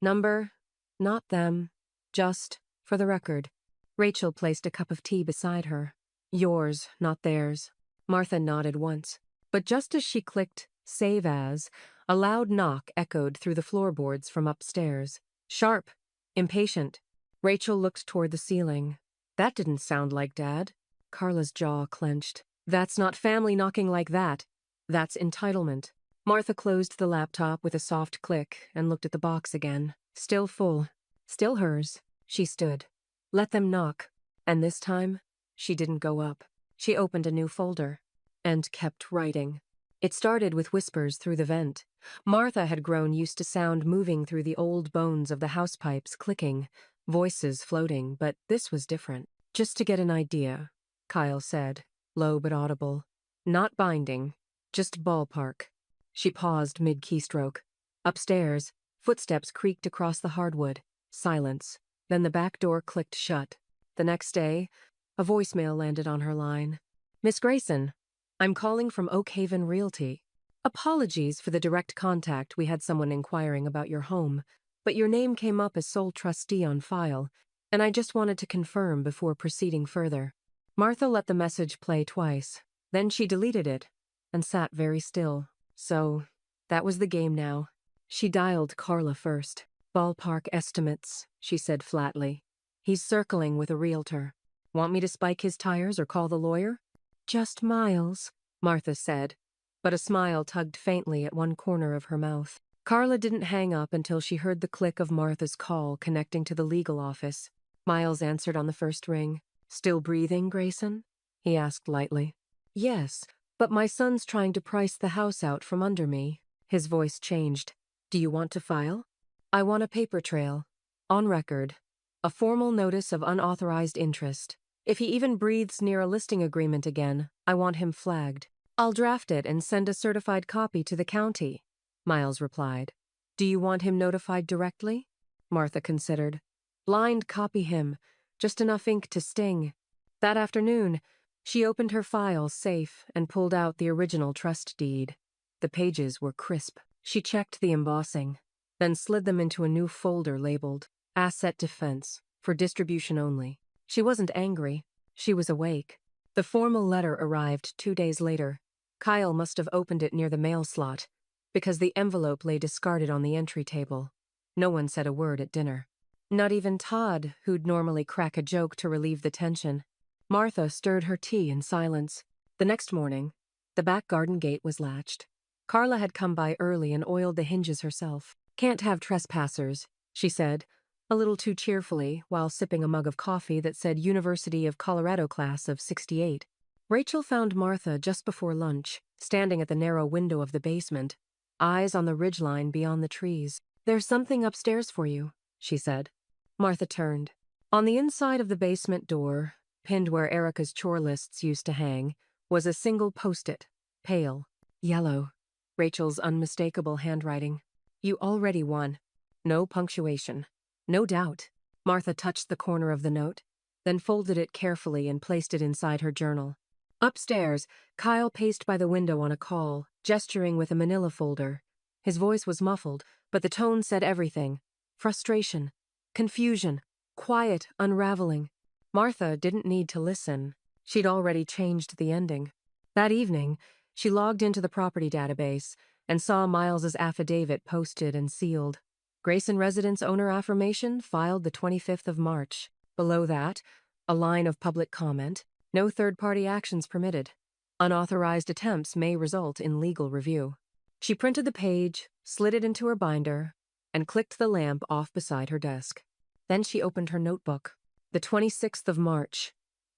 "Number, not them. Just, for the record." Rachel placed a cup of tea beside her. "Yours, not theirs." Martha nodded once. But just as she clicked "Save As," a loud knock echoed through the floorboards from upstairs. Sharp, impatient. Rachel looked toward the ceiling. That didn't sound like Dad. Carla's jaw clenched. "That's not family knocking like that. That's entitlement." Martha closed the laptop with a soft click and looked at the box again. Still full. Still hers. She stood. Let them knock. And this time, she didn't go up. She opened a new folder and kept writing. It started with whispers through the vent. Martha had grown used to sound moving through the old bones of the house pipes clicking, voices floating, but this was different. "Just to get an idea," Kyle said, low but audible. "Not binding, just ballpark." She paused mid-keystroke. Upstairs, footsteps creaked across the hardwood. Silence. Then the back door clicked shut. The next day, a voicemail landed on her line. "Miss Grayson, I'm calling from Oak Haven Realty. Apologies for the direct contact. We had someone inquiring about your home, but your name came up as sole trustee on file, and I just wanted to confirm before proceeding further." Martha let the message play twice. Then she deleted it and sat very still. So, that was the game now. She dialed Carla first. "Ballpark estimates," she said flatly. "He's circling with a realtor. Want me to spike his tires or call the lawyer?" "Just Miles," Martha said, but a smile tugged faintly at one corner of her mouth. Carla didn't hang up until she heard the click of Martha's call connecting to the legal office. Miles answered on the first ring. "Still breathing, Grayson?" he asked lightly. "Yes, but my son's trying to price the house out from under me." His voice changed. "Do you want to file?" "I want a paper trail. On record. A formal notice of unauthorized interest. If he even breathes near a listing agreement again, I want him flagged." "I'll draft it and send a certified copy to the county," Miles replied. "Do you want him notified directly?" Martha considered. "Blind copy him. Just enough ink to sting." That afternoon, she opened her file safe and pulled out the original trust deed. The pages were crisp. She checked the embossing, then slid them into a new folder labeled Asset Defense, for distribution only. She wasn't angry. She was awake. The formal letter arrived 2 days later. Kyle must have opened it near the mail slot, because the envelope lay discarded on the entry table. No one said a word at dinner. Not even Todd, who'd normally crack a joke to relieve the tension. Martha stirred her tea in silence. The next morning, the back garden gate was latched. Carla had come by early and oiled the hinges herself. "Can't have trespassers," she said, a little too cheerfully, while sipping a mug of coffee that said University of Colorado class of '68. Rachel found Martha just before lunch, standing at the narrow window of the basement, eyes on the ridgeline beyond the trees. "There's something upstairs for you," she said. Martha turned. On the inside of the basement door, pinned where Erica's chore lists used to hang, was a single post-it, pale, yellow, Rachel's unmistakable handwriting. "You already won." No punctuation. No doubt. Martha touched the corner of the note, then folded it carefully and placed it inside her journal. Upstairs, Kyle paced by the window on a call, gesturing with a manila folder. His voice was muffled, but the tone said everything. Frustration. Confusion. Quiet unraveling. Martha didn't need to listen. She'd already changed the ending. That evening, she logged into the property database and saw Miles's affidavit posted and sealed. Grayson residence owner affirmation filed the 25th of March. Below that, a line of public comment, no third-party actions permitted. Unauthorized attempts may result in legal review. She printed the page, slid it into her binder, and clicked the lamp off beside her desk. Then she opened her notebook. The 26th of March.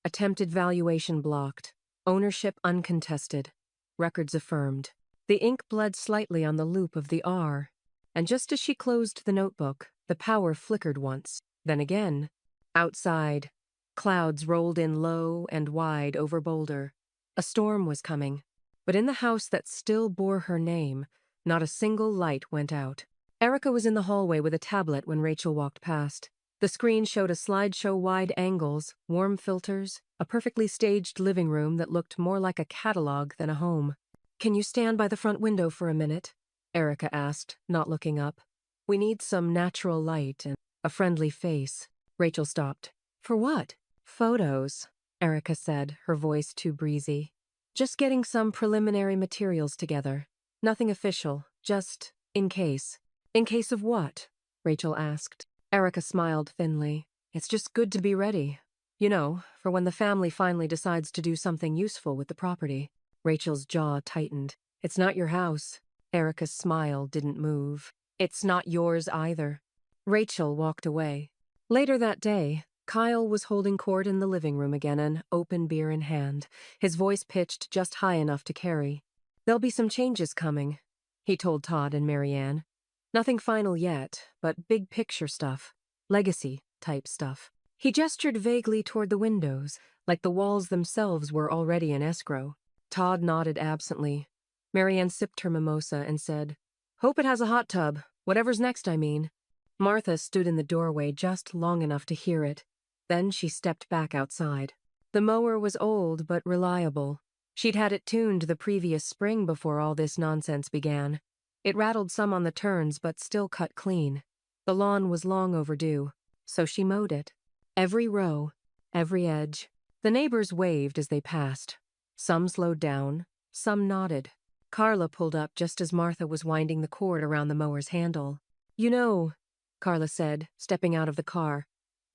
Attempted valuation blocked. Ownership uncontested. Records affirmed. The ink bled slightly on the loop of the R, and just as she closed the notebook, the power flickered once, then again. Outside, clouds rolled in low and wide over Boulder. A storm was coming, but in the house that still bore her name, not a single light went out. Erica was in the hallway with a tablet when Rachel walked past. The screen showed a slideshow wide angles, warm filters, a perfectly staged living room that looked more like a catalog than a home. "Can you stand by the front window for a minute?" Erica asked, not looking up. "We need some natural light and a friendly face." Rachel stopped. "For what?" "Photos," Erica said, her voice too breezy. "Just getting some preliminary materials together. Nothing official, just in case." "In case of what?" Rachel asked. Erica smiled thinly. "It's just good to be ready. You know, for when the family finally decides to do something useful with the property." Rachel's jaw tightened. "It's not your house." Erica's smile didn't move. "It's not yours either." Rachel walked away. Later that day, Kyle was holding court in the living room again, an open beer in hand, his voice pitched just high enough to carry. "There'll be some changes coming," he told Todd and Marianne. "Nothing final yet, but big picture stuff. Legacy-type stuff." He gestured vaguely toward the windows, like the walls themselves were already in escrow. Todd nodded absently. Marianne sipped her mimosa and said, "Hope it has a hot tub. Whatever's next, I mean." Martha stood in the doorway just long enough to hear it. Then she stepped back outside. The mower was old but reliable. She'd had it tuned the previous spring before all this nonsense began. It rattled some on the turns but still cut clean. The lawn was long overdue, so she mowed it. Every row, every edge. The neighbors waved as they passed. Some slowed down, some nodded. Carla pulled up just as Martha was winding the cord around the mower's handle. "You know," Carla said, stepping out of the car,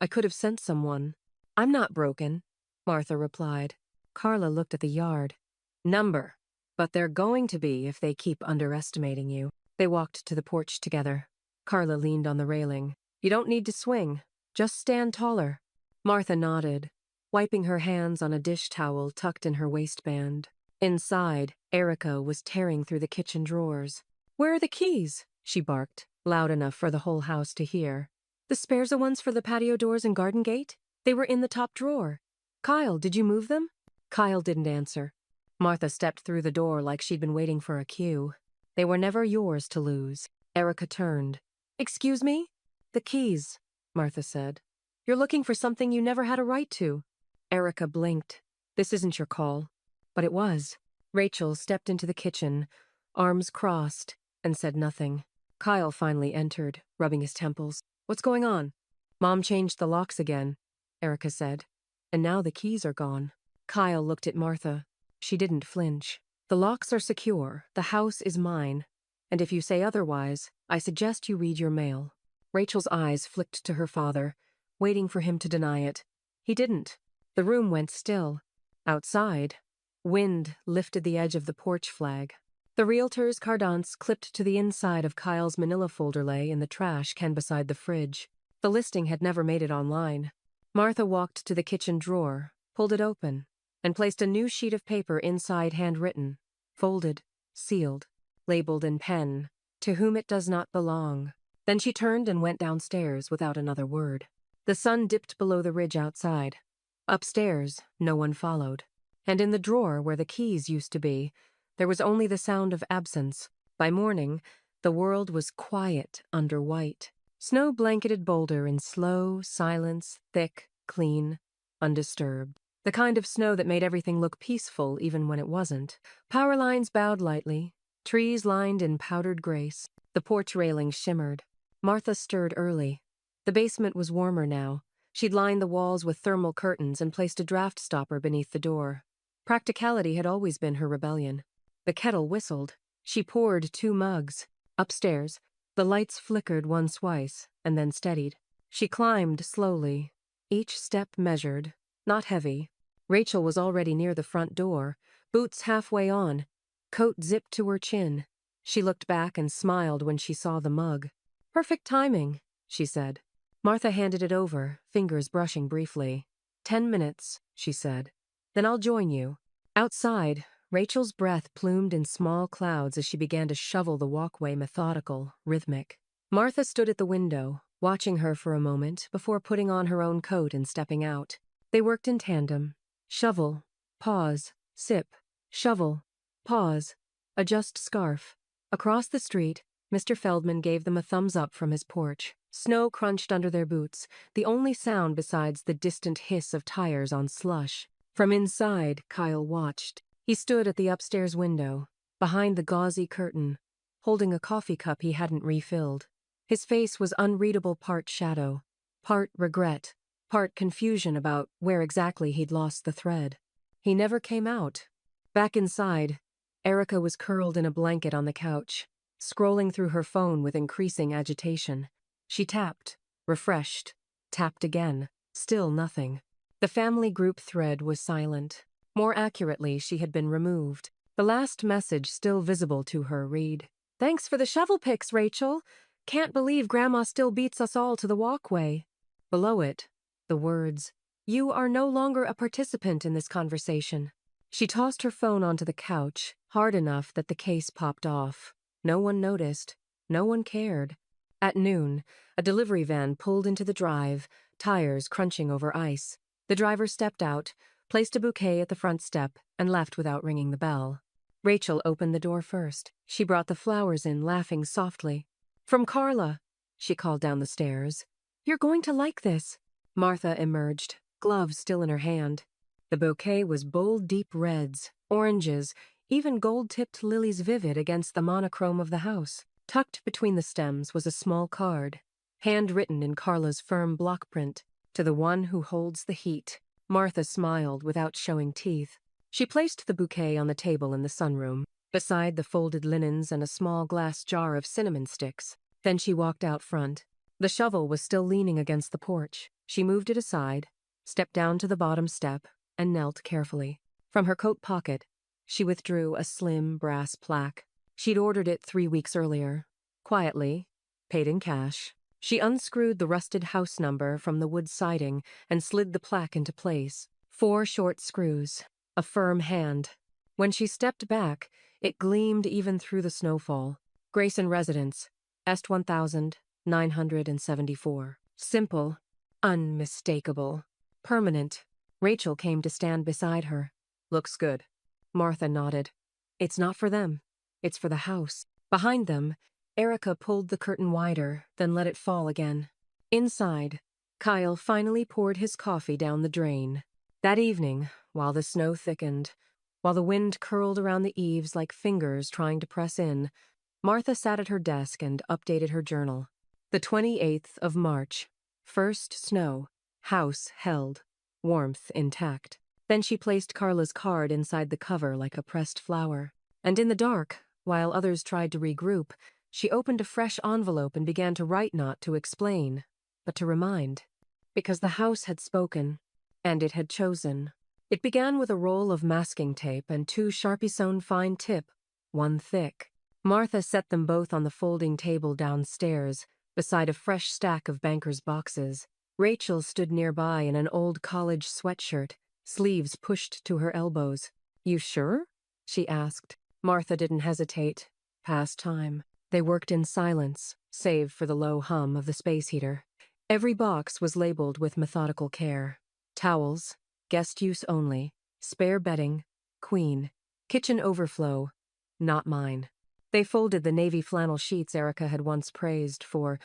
"I could have sent someone." "I'm not broken," Martha replied. Carla looked at the yard. "Number. But they're going to be if they keep underestimating you." They walked to the porch together. Carla leaned on the railing. "You don't need to swing. Just stand taller." Martha nodded, wiping her hands on a dish towel tucked in her waistband. Inside, Erica was tearing through the kitchen drawers. "Where are the keys?" she barked, loud enough for the whole house to hear. "The spares are ones for the patio doors and garden gate? They were in the top drawer. Kyle, did you move them?" Kyle didn't answer. Martha stepped through the door like she'd been waiting for a cue. "They were never yours to lose." Erica turned. "Excuse me?" "The keys," Martha said. "You're looking for something you never had a right to." Erica blinked. "This isn't your call." But it was. Rachel stepped into the kitchen, arms crossed, and said nothing. Kyle finally entered, rubbing his temples. "What's going on?" "Mom changed the locks again," Erica said. "And now the keys are gone." Kyle looked at Martha. She didn't flinch. "The locks are secure. The house is mine. And if you say otherwise, I suggest you read your mail." Rachel's eyes flicked to her father, waiting for him to deny it. He didn't. The room went still. Outside, wind lifted the edge of the porch flag. The realtor's cardance clipped to the inside of Kyle's manila folder lay in the trash can beside the fridge. The listing had never made it online. Martha walked to the kitchen drawer, pulled it open, and placed a new sheet of paper inside handwritten, folded, sealed, labeled in pen, "To whom it does not belong." Then she turned and went downstairs without another word. The sun dipped below the ridge outside. Upstairs, no one followed. And in the drawer where the keys used to be, there was only the sound of absence. By morning, the world was quiet under white. Snow blanketed Boulder in slow silence, thick, clean, undisturbed. The kind of snow that made everything look peaceful even when it wasn't. Power lines bowed lightly, trees lined in powdered grace. The porch railing shimmered. Martha stirred early. The basement was warmer now. She'd lined the walls with thermal curtains and placed a draft stopper beneath the door. Practicality had always been her rebellion. The kettle whistled. She poured 2 mugs. Upstairs, the lights flickered once twice, and then steadied. She climbed slowly, each step measured, not heavy. Rachel was already near the front door, boots halfway on, coat zipped to her chin. She looked back and smiled when she saw the mug. "Perfect timing," she said. Martha handed it over, fingers brushing briefly. 10 minutes, she said. "Then I'll join you." Outside, Rachel's breath plumed in small clouds as she began to shovel the walkway, methodical, rhythmic. Martha stood at the window, watching her for a moment before putting on her own coat and stepping out. They worked in tandem. Shovel, pause, sip, shovel, pause, adjust scarf. Across the street, Mr. Feldman gave them a thumbs up from his porch. Snow crunched under their boots, the only sound besides the distant hiss of tires on slush. From inside, Kyle watched. He stood at the upstairs window, behind the gauzy curtain, holding a coffee cup he hadn't refilled. His face was unreadable, part shadow, part regret, part confusion about where exactly he'd lost the thread. He never came out. Back inside, Erica was curled in a blanket on the couch, scrolling through her phone with increasing agitation. She tapped, refreshed, tapped again. Still nothing. The family group thread was silent. More accurately, she had been removed. The last message, still visible to her, read, "Thanks for the shovel picks, Rachel. Can't believe Grandma still beats us all to the walkway." Below it, the words, "You are no longer a participant in this conversation." She tossed her phone onto the couch, hard enough that the case popped off. No one noticed. No one cared. At noon, a delivery van pulled into the drive, tires crunching over ice. The driver stepped out, placed a bouquet at the front step, and left without ringing the bell. Rachel opened the door first. She brought the flowers in, laughing softly. "From Carla," she called down the stairs. "You're going to like this." Martha emerged, gloves still in her hand. The bouquet was bold, deep reds, oranges, even gold-tipped lilies vivid against the monochrome of the house. Tucked between the stems was a small card, handwritten in Carla's firm block print, "To the one who holds the heat." Martha smiled without showing teeth. She placed the bouquet on the table in the sunroom, beside the folded linens and a small glass jar of cinnamon sticks. Then she walked out front. The shovel was still leaning against the porch. She moved it aside, stepped down to the bottom step, and knelt carefully. From her coat pocket, she withdrew a slim brass plaque. She'd ordered it 3 weeks earlier. Quietly, paid in cash, she unscrewed the rusted house number from the wood siding and slid the plaque into place. 4 short screws, a firm hand. When she stepped back, it gleamed even through the snowfall. Grayson Residence, Est 1974. Simple, unmistakable, permanent. Rachel came to stand beside her. "Looks good." Martha nodded. "It's not for them. It's for the house." Behind them, Erica pulled the curtain wider, then let it fall again. Inside, Kyle finally poured his coffee down the drain. That evening, while the snow thickened, while the wind curled around the eaves like fingers trying to press in, Martha sat at her desk and updated her journal. The 28th of March. First snow. House held. Warmth intact. Then she placed Carla's card inside the cover like a pressed flower. And in the dark, while others tried to regroup, she opened a fresh envelope and began to write, not to explain, but to remind. Because the house had spoken, and it had chosen. It began with a roll of masking tape and 2 Sharpie-sewn fine tip, one thick. Martha set them both on the folding table downstairs, beside a fresh stack of banker's boxes. Rachel stood nearby in an old college sweatshirt, sleeves pushed to her elbows. "You sure?" she asked. Martha didn't hesitate. Past time. They worked in silence, save for the low hum of the space heater. Every box was labeled with methodical care. Towels, guest use only, spare bedding, queen, kitchen overflow, not mine. They folded the navy flannel sheets Erica had once praised for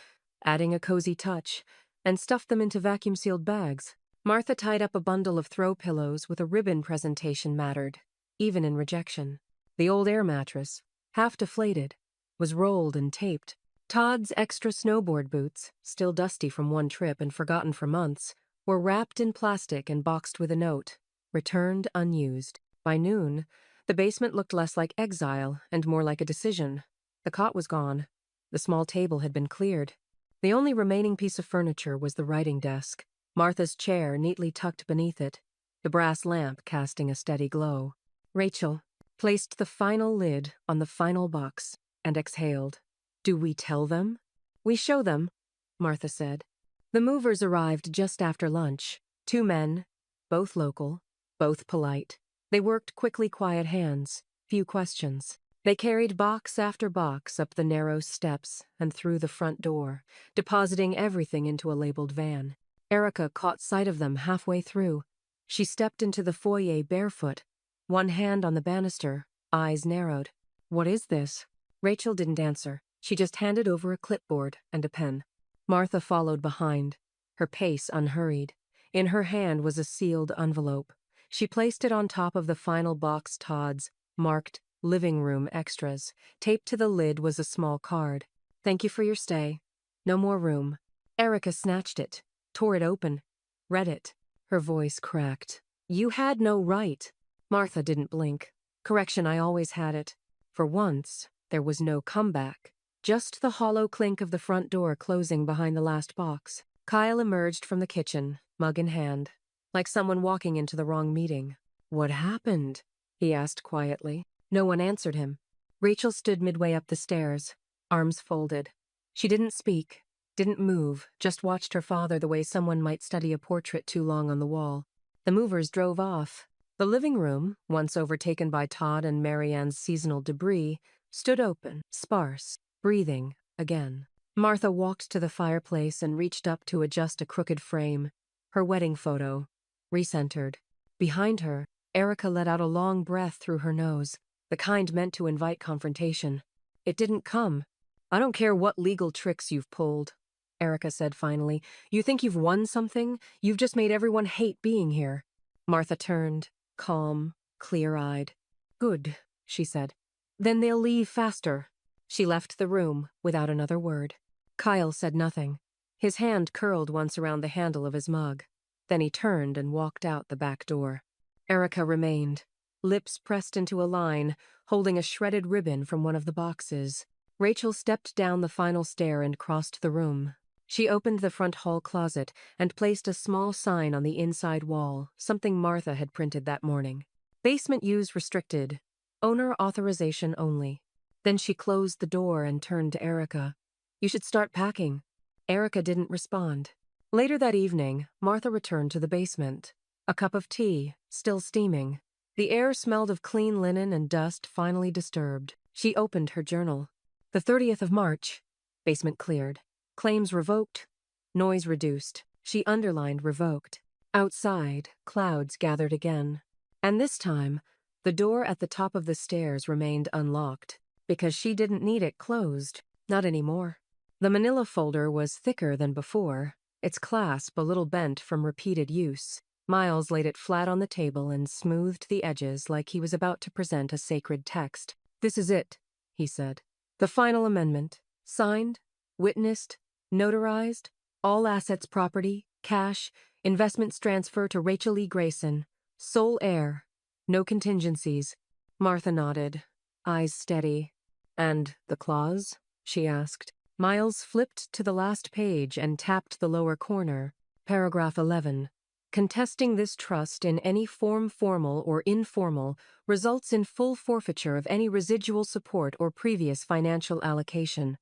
adding a cozy touch, and stuffed them into vacuum-sealed bags. Martha tied up a bundle of throw pillows with a ribbon presentation mattered, even in rejection. The old air mattress, half deflated, was rolled and taped. Todd's extra snowboard boots, still dusty from one trip and forgotten for months, were wrapped in plastic and boxed with a note, "Returned unused." By noon, The basement looked less like exile and more like a decision. The cot was gone. The small table had been cleared. The only remaining piece of furniture was the writing desk, Martha's chair neatly tucked beneath it, the brass lamp casting a steady glow. Rachel placed the final lid on the final box and exhaled. "Do we tell them?" "We show them," Martha said. The movers arrived just after lunch. 2 men, both local, both polite. They worked quickly, quiet hands, few questions. They carried box after box up the narrow steps and through the front door, depositing everything into a labeled van. Erica caught sight of them halfway through. She stepped into the foyer barefoot, one hand on the banister, eyes narrowed. "What is this?" Rachel didn't answer. She just handed over a clipboard and a pen. Martha followed behind, her pace unhurried. In her hand was a sealed envelope. She placed it on top of the final box Todd's, marked "Living Room Extras." Taped to the lid was a small card. "Thank you for your stay. No more room." Erica snatched it, tore it open, read it. Her voice cracked. "You had no right." Martha didn't blink. "Correction, I always had it." For once, there was no comeback. Just the hollow clink of the front door closing behind the last box. Kyle emerged from the kitchen, mug in hand, like someone walking into the wrong meeting. "What happened?" he asked quietly. No one answered him. Rachel stood midway up the stairs, arms folded. She didn't speak, didn't move, just watched her father the way someone might study a portrait too long on the wall. The movers drove off. The living room, once overtaken by Todd and Marianne's seasonal debris, stood open, sparse, breathing again. Martha walked to the fireplace and reached up to adjust a crooked frame. Her wedding photo, recentered. Behind her, Erica let out a long breath through her nose, the kind meant to invite confrontation. It didn't come. "I don't care what legal tricks you've pulled," Erica said finally. "You think you've won something? You've just made everyone hate being here." Martha turned, calm, clear-eyed. "Good," she said. "Then they'll leave faster." She left the room without another word. Kyle said nothing. His hand curled once around the handle of his mug. Then he turned and walked out the back door. Erica remained, lips pressed into a line, holding a shredded ribbon from one of the boxes. Rachel stepped down the final stair and crossed the room. She opened the front hall closet and placed a small sign on the inside wall, something Martha had printed that morning. "Basement use restricted. Owner authorization only." Then she closed the door and turned to Erica. "You should start packing." Erica didn't respond. Later that evening, Martha returned to the basement. A cup of tea, still steaming. The air smelled of clean linen and dust finally disturbed. She opened her journal. The 30th of March. Basement cleared. Claims revoked. Noise reduced. She underlined revoked. Outside, clouds gathered again. And this time, the door at the top of the stairs remained unlocked, because she didn't need it closed. Not anymore. The manila folder was thicker than before, its clasp a little bent from repeated use. Miles laid it flat on the table and smoothed the edges like he was about to present a sacred text. "This is it," he said. "The final amendment. Signed, witnessed, notarized, all assets property, cash, investments transfer to Rachel E. Grayson, sole heir, no contingencies." Martha nodded, eyes steady. "And the clause?" she asked. Miles flipped to the last page and tapped the lower corner. Paragraph 11. "Contesting this trust in any form, formal or informal, results in full forfeiture of any residual support or previous financial allocation.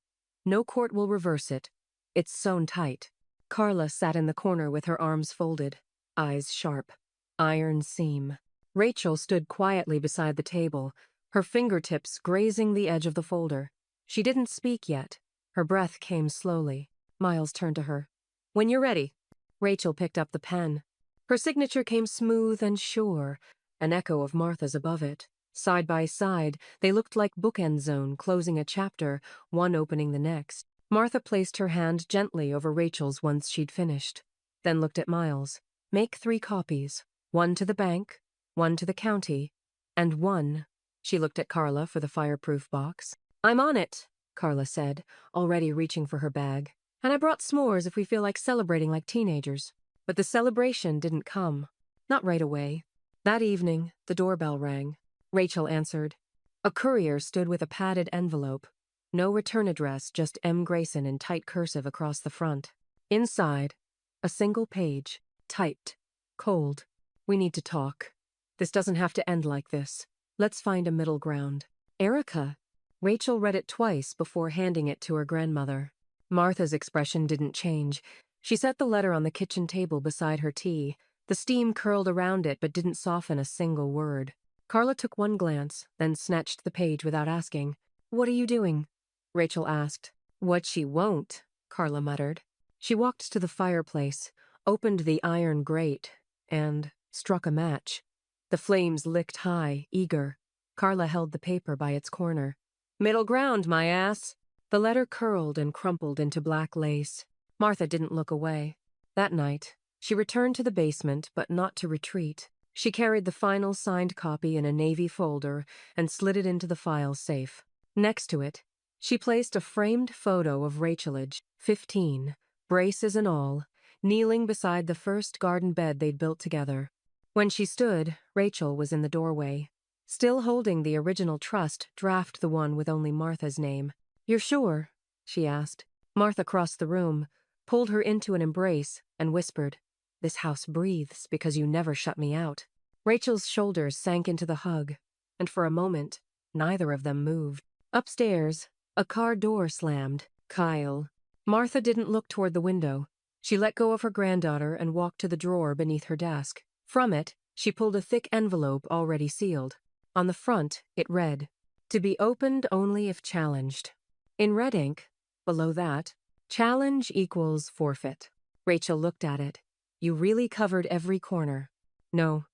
No court will reverse it. It's sewn tight." Carla sat in the corner with her arms folded, eyes sharp. Iron seam. Rachel stood quietly beside the table, her fingertips grazing the edge of the folder. She didn't speak yet. Her breath came slowly. Miles turned to her. "When you're ready." Rachel picked up the pen. Her signature came smooth and sure, an echo of Martha's above it. Side by side, they looked like bookend zone closing a chapter, one opening the next. Martha placed her hand gently over Rachel's once she'd finished, then looked at Miles. "Make 3 copies, one to the bank, one to the county, and one." She looked at Carla for the fireproof box. "I'm on it," Carla said, already reaching for her bag. "And I brought s'mores if we feel like celebrating like teenagers." But the celebration didn't come. Not right away. That evening, the doorbell rang. Rachel answered. A courier stood with a padded envelope. No return address, just M. Grayson in tight cursive across the front. Inside, a single page, typed. Cold. We need to talk. This doesn't have to end like this. Let's find a middle ground. Erica. Rachel read it twice before handing it to her grandmother. Martha's expression didn't change. She set the letter on the kitchen table beside her tea. The steam curled around it but didn't soften a single word. Carla took one glance, then snatched the page without asking. What are you doing? Rachel asked. What she won't, Carla muttered. She walked to the fireplace, opened the iron grate, and struck a match. The flames licked high, eager. Carla held the paper by its corner. Middle ground, my ass. The letter curled and crumpled into black lace. Martha didn't look away. That night, she returned to the basement, but not to retreat. She carried the final signed copy in a navy folder and slid it into the file safe. Next to it, she placed a framed photo of Rachelage, 15, braces and all, kneeling beside the first garden bed they'd built together. When she stood, Rachel was in the doorway. Still holding the original trust draft, the one with only Martha's name. You're sure? She asked. Martha crossed the room, pulled her into an embrace, and whispered, This house breathes because you never shut me out. Rachel's shoulders sank into the hug, and for a moment, neither of them moved. Upstairs, a car door slammed. Kyle. Martha didn't look toward the window. She let go of her granddaughter and walked to the drawer beneath her desk. From it, she pulled a thick envelope already sealed. On the front, it read, To be opened only if challenged. In red ink, below that, challenge equals forfeit. Rachel looked at it. You really covered every corner. No,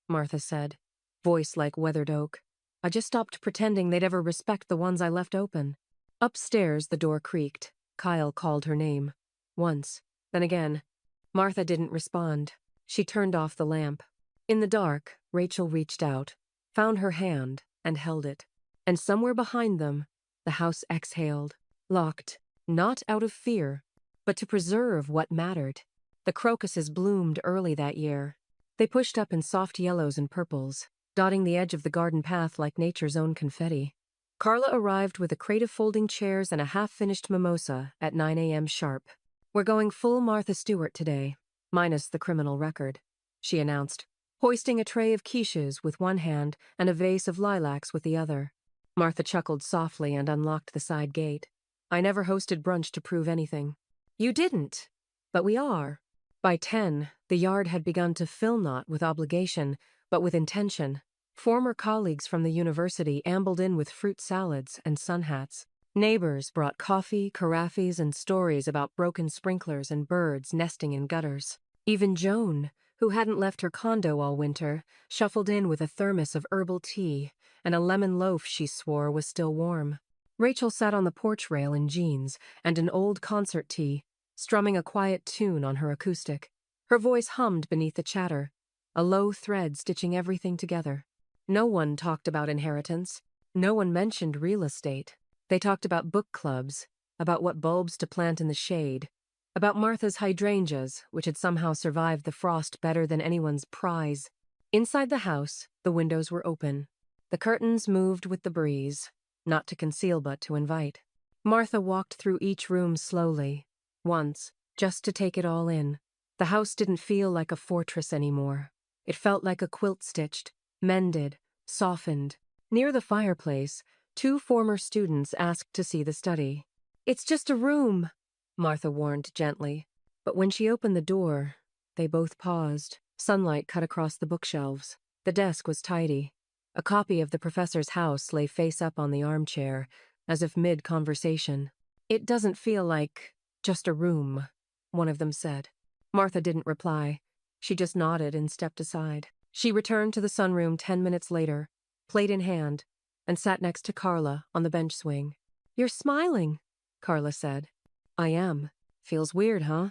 Martha said, voice like weathered oak. I just stopped pretending they'd ever respect the ones I left open. Upstairs, the door creaked. Kyle called her name. Once, then again. Martha didn't respond. She turned off the lamp. In the dark, Rachel reached out, found her hand, and held it. And somewhere behind them, the house exhaled, locked, not out of fear, but to preserve what mattered. The crocuses bloomed early that year. They pushed up in soft yellows and purples, dotting the edge of the garden path like nature's own confetti. Carla arrived with a crate of folding chairs and a half-finished mimosa at 9 a.m. sharp. We're going full Martha Stewart today, minus the criminal record, she announced, hoisting a tray of quiches with one hand and a vase of lilacs with the other. Martha chuckled softly and unlocked the side gate. I never hosted brunch to prove anything. You didn't, but we are. By 10, the yard had begun to fill not with obligation, but with intention. Former colleagues from the university ambled in with fruit salads and sun hats. Neighbors brought coffee, carafes, and stories about broken sprinklers and birds nesting in gutters. Even Joan, who hadn't left her condo all winter, shuffled in with a thermos of herbal tea and a lemon loaf she swore was still warm. Rachel sat on the porch rail in jeans and an old concert tee, strumming a quiet tune on her acoustic. Her voice hummed beneath the chatter, a low thread stitching everything together. No one talked about inheritance. No one mentioned real estate. They talked about book clubs, about what bulbs to plant in the shade, about Martha's hydrangeas, which had somehow survived the frost better than anyone's prize. Inside the house, the windows were open. The curtains moved with the breeze, not to conceal but to invite. Martha walked through each room slowly, once, just to take it all in. The house didn't feel like a fortress anymore. It felt like a quilt stitched, mended, softened. Near the fireplace, 2 former students asked to see the study. It's just a room, Martha warned gently. But when she opened the door, they both paused. Sunlight cut across the bookshelves. The desk was tidy. A copy of the professor's house lay face up on the armchair, as if mid-conversation. It doesn't feel like just a room, one of them said. Martha didn't reply. She just nodded and stepped aside. She returned to the sunroom 10 minutes later, plate in hand, and sat next to Carla on the bench swing. You're smiling, Carla said. I am. Feels weird, huh?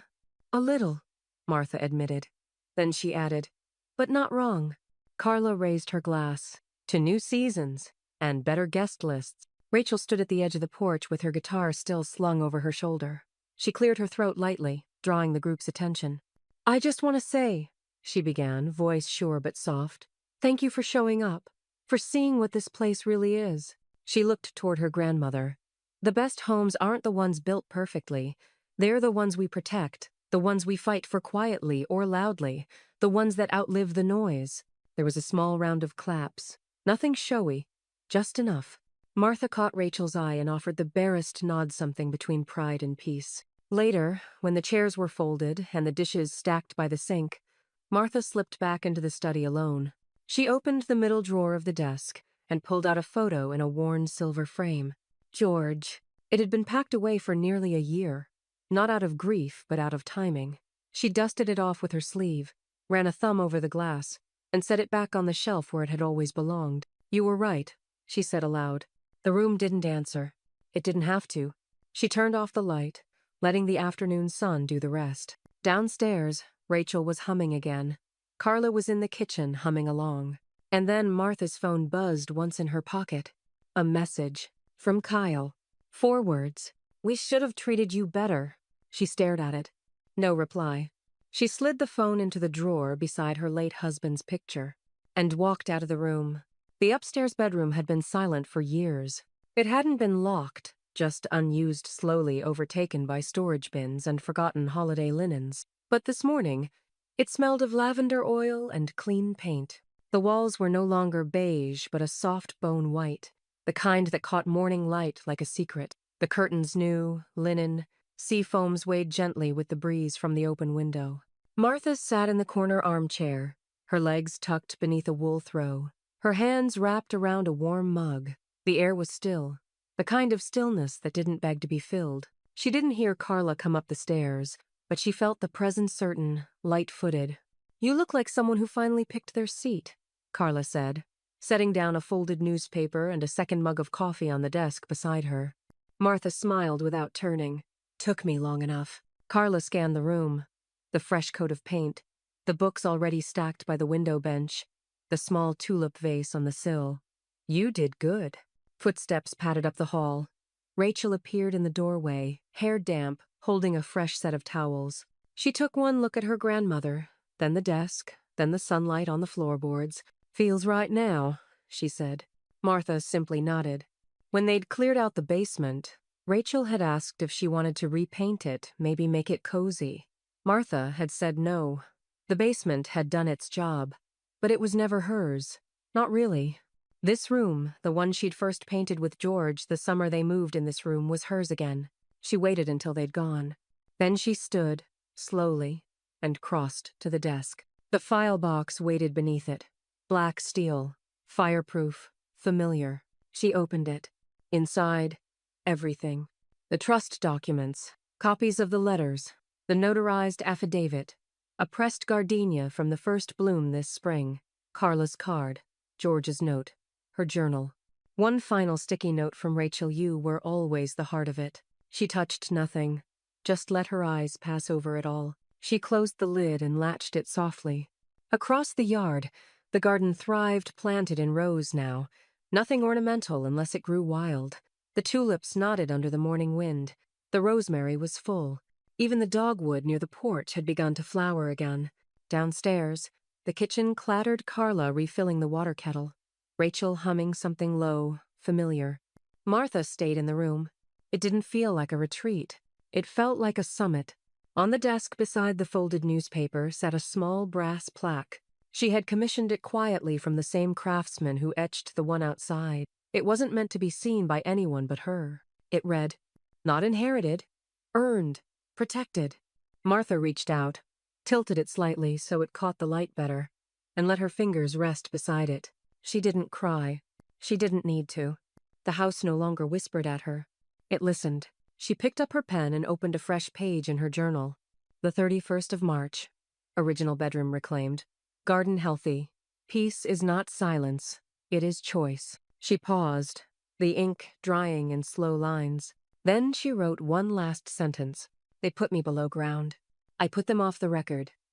A little, Martha admitted. Then she added, but not wrong. Carla raised her glass. To new seasons and better guest lists. Rachel stood at the edge of the porch with her guitar still slung over her shoulder. She cleared her throat lightly, drawing the group's attention. I just want to say, she began, voice sure but soft, thank you for showing up, for seeing what this place really is. She looked toward her grandmother. The best homes aren't the ones built perfectly. They're the ones we protect, the ones we fight for quietly or loudly, the ones that outlive the noise. There was a small round of claps. Nothing showy, just enough. Martha caught Rachel's eye and offered the barest nod, something between pride and peace. Later, when the chairs were folded and the dishes stacked by the sink, Martha slipped back into the study alone. She opened the middle drawer of the desk and pulled out a photo in a worn silver frame. George. It had been packed away for nearly a year. Not out of grief, but out of timing. She dusted it off with her sleeve, ran a thumb over the glass, and set it back on the shelf where it had always belonged. You were right, she said aloud. The room didn't answer. It didn't have to. She turned off the light, letting the afternoon sun do the rest. Downstairs, Rachel was humming again. Carla was in the kitchen humming along. And then Martha's phone buzzed once in her pocket. A message. From Kyle. 4 words. We should have treated you better. She stared at it. No reply. She slid the phone into the drawer beside her late husband's picture and walked out of the room. The upstairs bedroom had been silent for years. It hadn't been locked, just unused, slowly overtaken by storage bins and forgotten holiday linens. But this morning, it smelled of lavender oil and clean paint. The walls were no longer beige, but a soft bone white, the kind that caught morning light like a secret. The curtains new, linen, sea foam swayed gently with the breeze from the open window. Martha sat in the corner armchair, her legs tucked beneath a wool throw, her hands wrapped around a warm mug. The air was still, the kind of stillness that didn't beg to be filled. She didn't hear Carla come up the stairs, but she felt the presence certain, light-footed. You look like someone who finally picked their seat, Carla said, setting down a folded newspaper and a second mug of coffee on the desk beside her. Martha smiled without turning. Took me long enough. Carla scanned the room. The fresh coat of paint, the books already stacked by the window bench, the small tulip vase on the sill. You did good. Footsteps pattered up the hall. Rachel appeared in the doorway, hair damp, holding a fresh set of towels. She took one look at her grandmother, then the desk, then the sunlight on the floorboards. Feels right now, she said. Martha simply nodded. When they'd cleared out the basement, Rachel had asked if she wanted to repaint it, maybe make it cozy. Martha had said no. The basement had done its job, but it was never hers. Not really. This room, the one she'd first painted with George the summer they moved in this room, was hers again. She waited until they'd gone. Then she stood, slowly, and crossed to the desk. The file box waited beneath it. Black steel, fireproof, familiar. She opened it. Inside, everything. The trust documents, copies of the letters, the notarized affidavit, a pressed gardenia from the first bloom this spring, Carla's card, George's note, her journal. One final sticky note from Rachel. You were always the heart of it. She touched nothing, just let her eyes pass over it all. She closed the lid and latched it softly. Across the yard, the garden thrived, planted in rows now. Nothing ornamental unless it grew wild. The tulips nodded under the morning wind. The rosemary was full. Even the dogwood near the porch had begun to flower again. Downstairs, the kitchen clattered, Carla refilling the water kettle. Rachel humming something low, familiar. Martha stayed in the room. It didn't feel like a retreat. It felt like a summit. On the desk beside the folded newspaper sat a small brass plaque. She had commissioned it quietly from the same craftsman who etched the one outside. It wasn't meant to be seen by anyone but her. It read, "Not inherited, earned, protected." Martha reached out, tilted it slightly so it caught the light better, and let her fingers rest beside it. She didn't cry. She didn't need to. The house no longer whispered at her. It listened. She picked up her pen and opened a fresh page in her journal. The 31st of March. Original bedroom reclaimed. Garden healthy. Peace is not silence. It is choice. She paused, the ink drying in slow lines. Then she wrote one last sentence. They put me below ground. I put them off the record.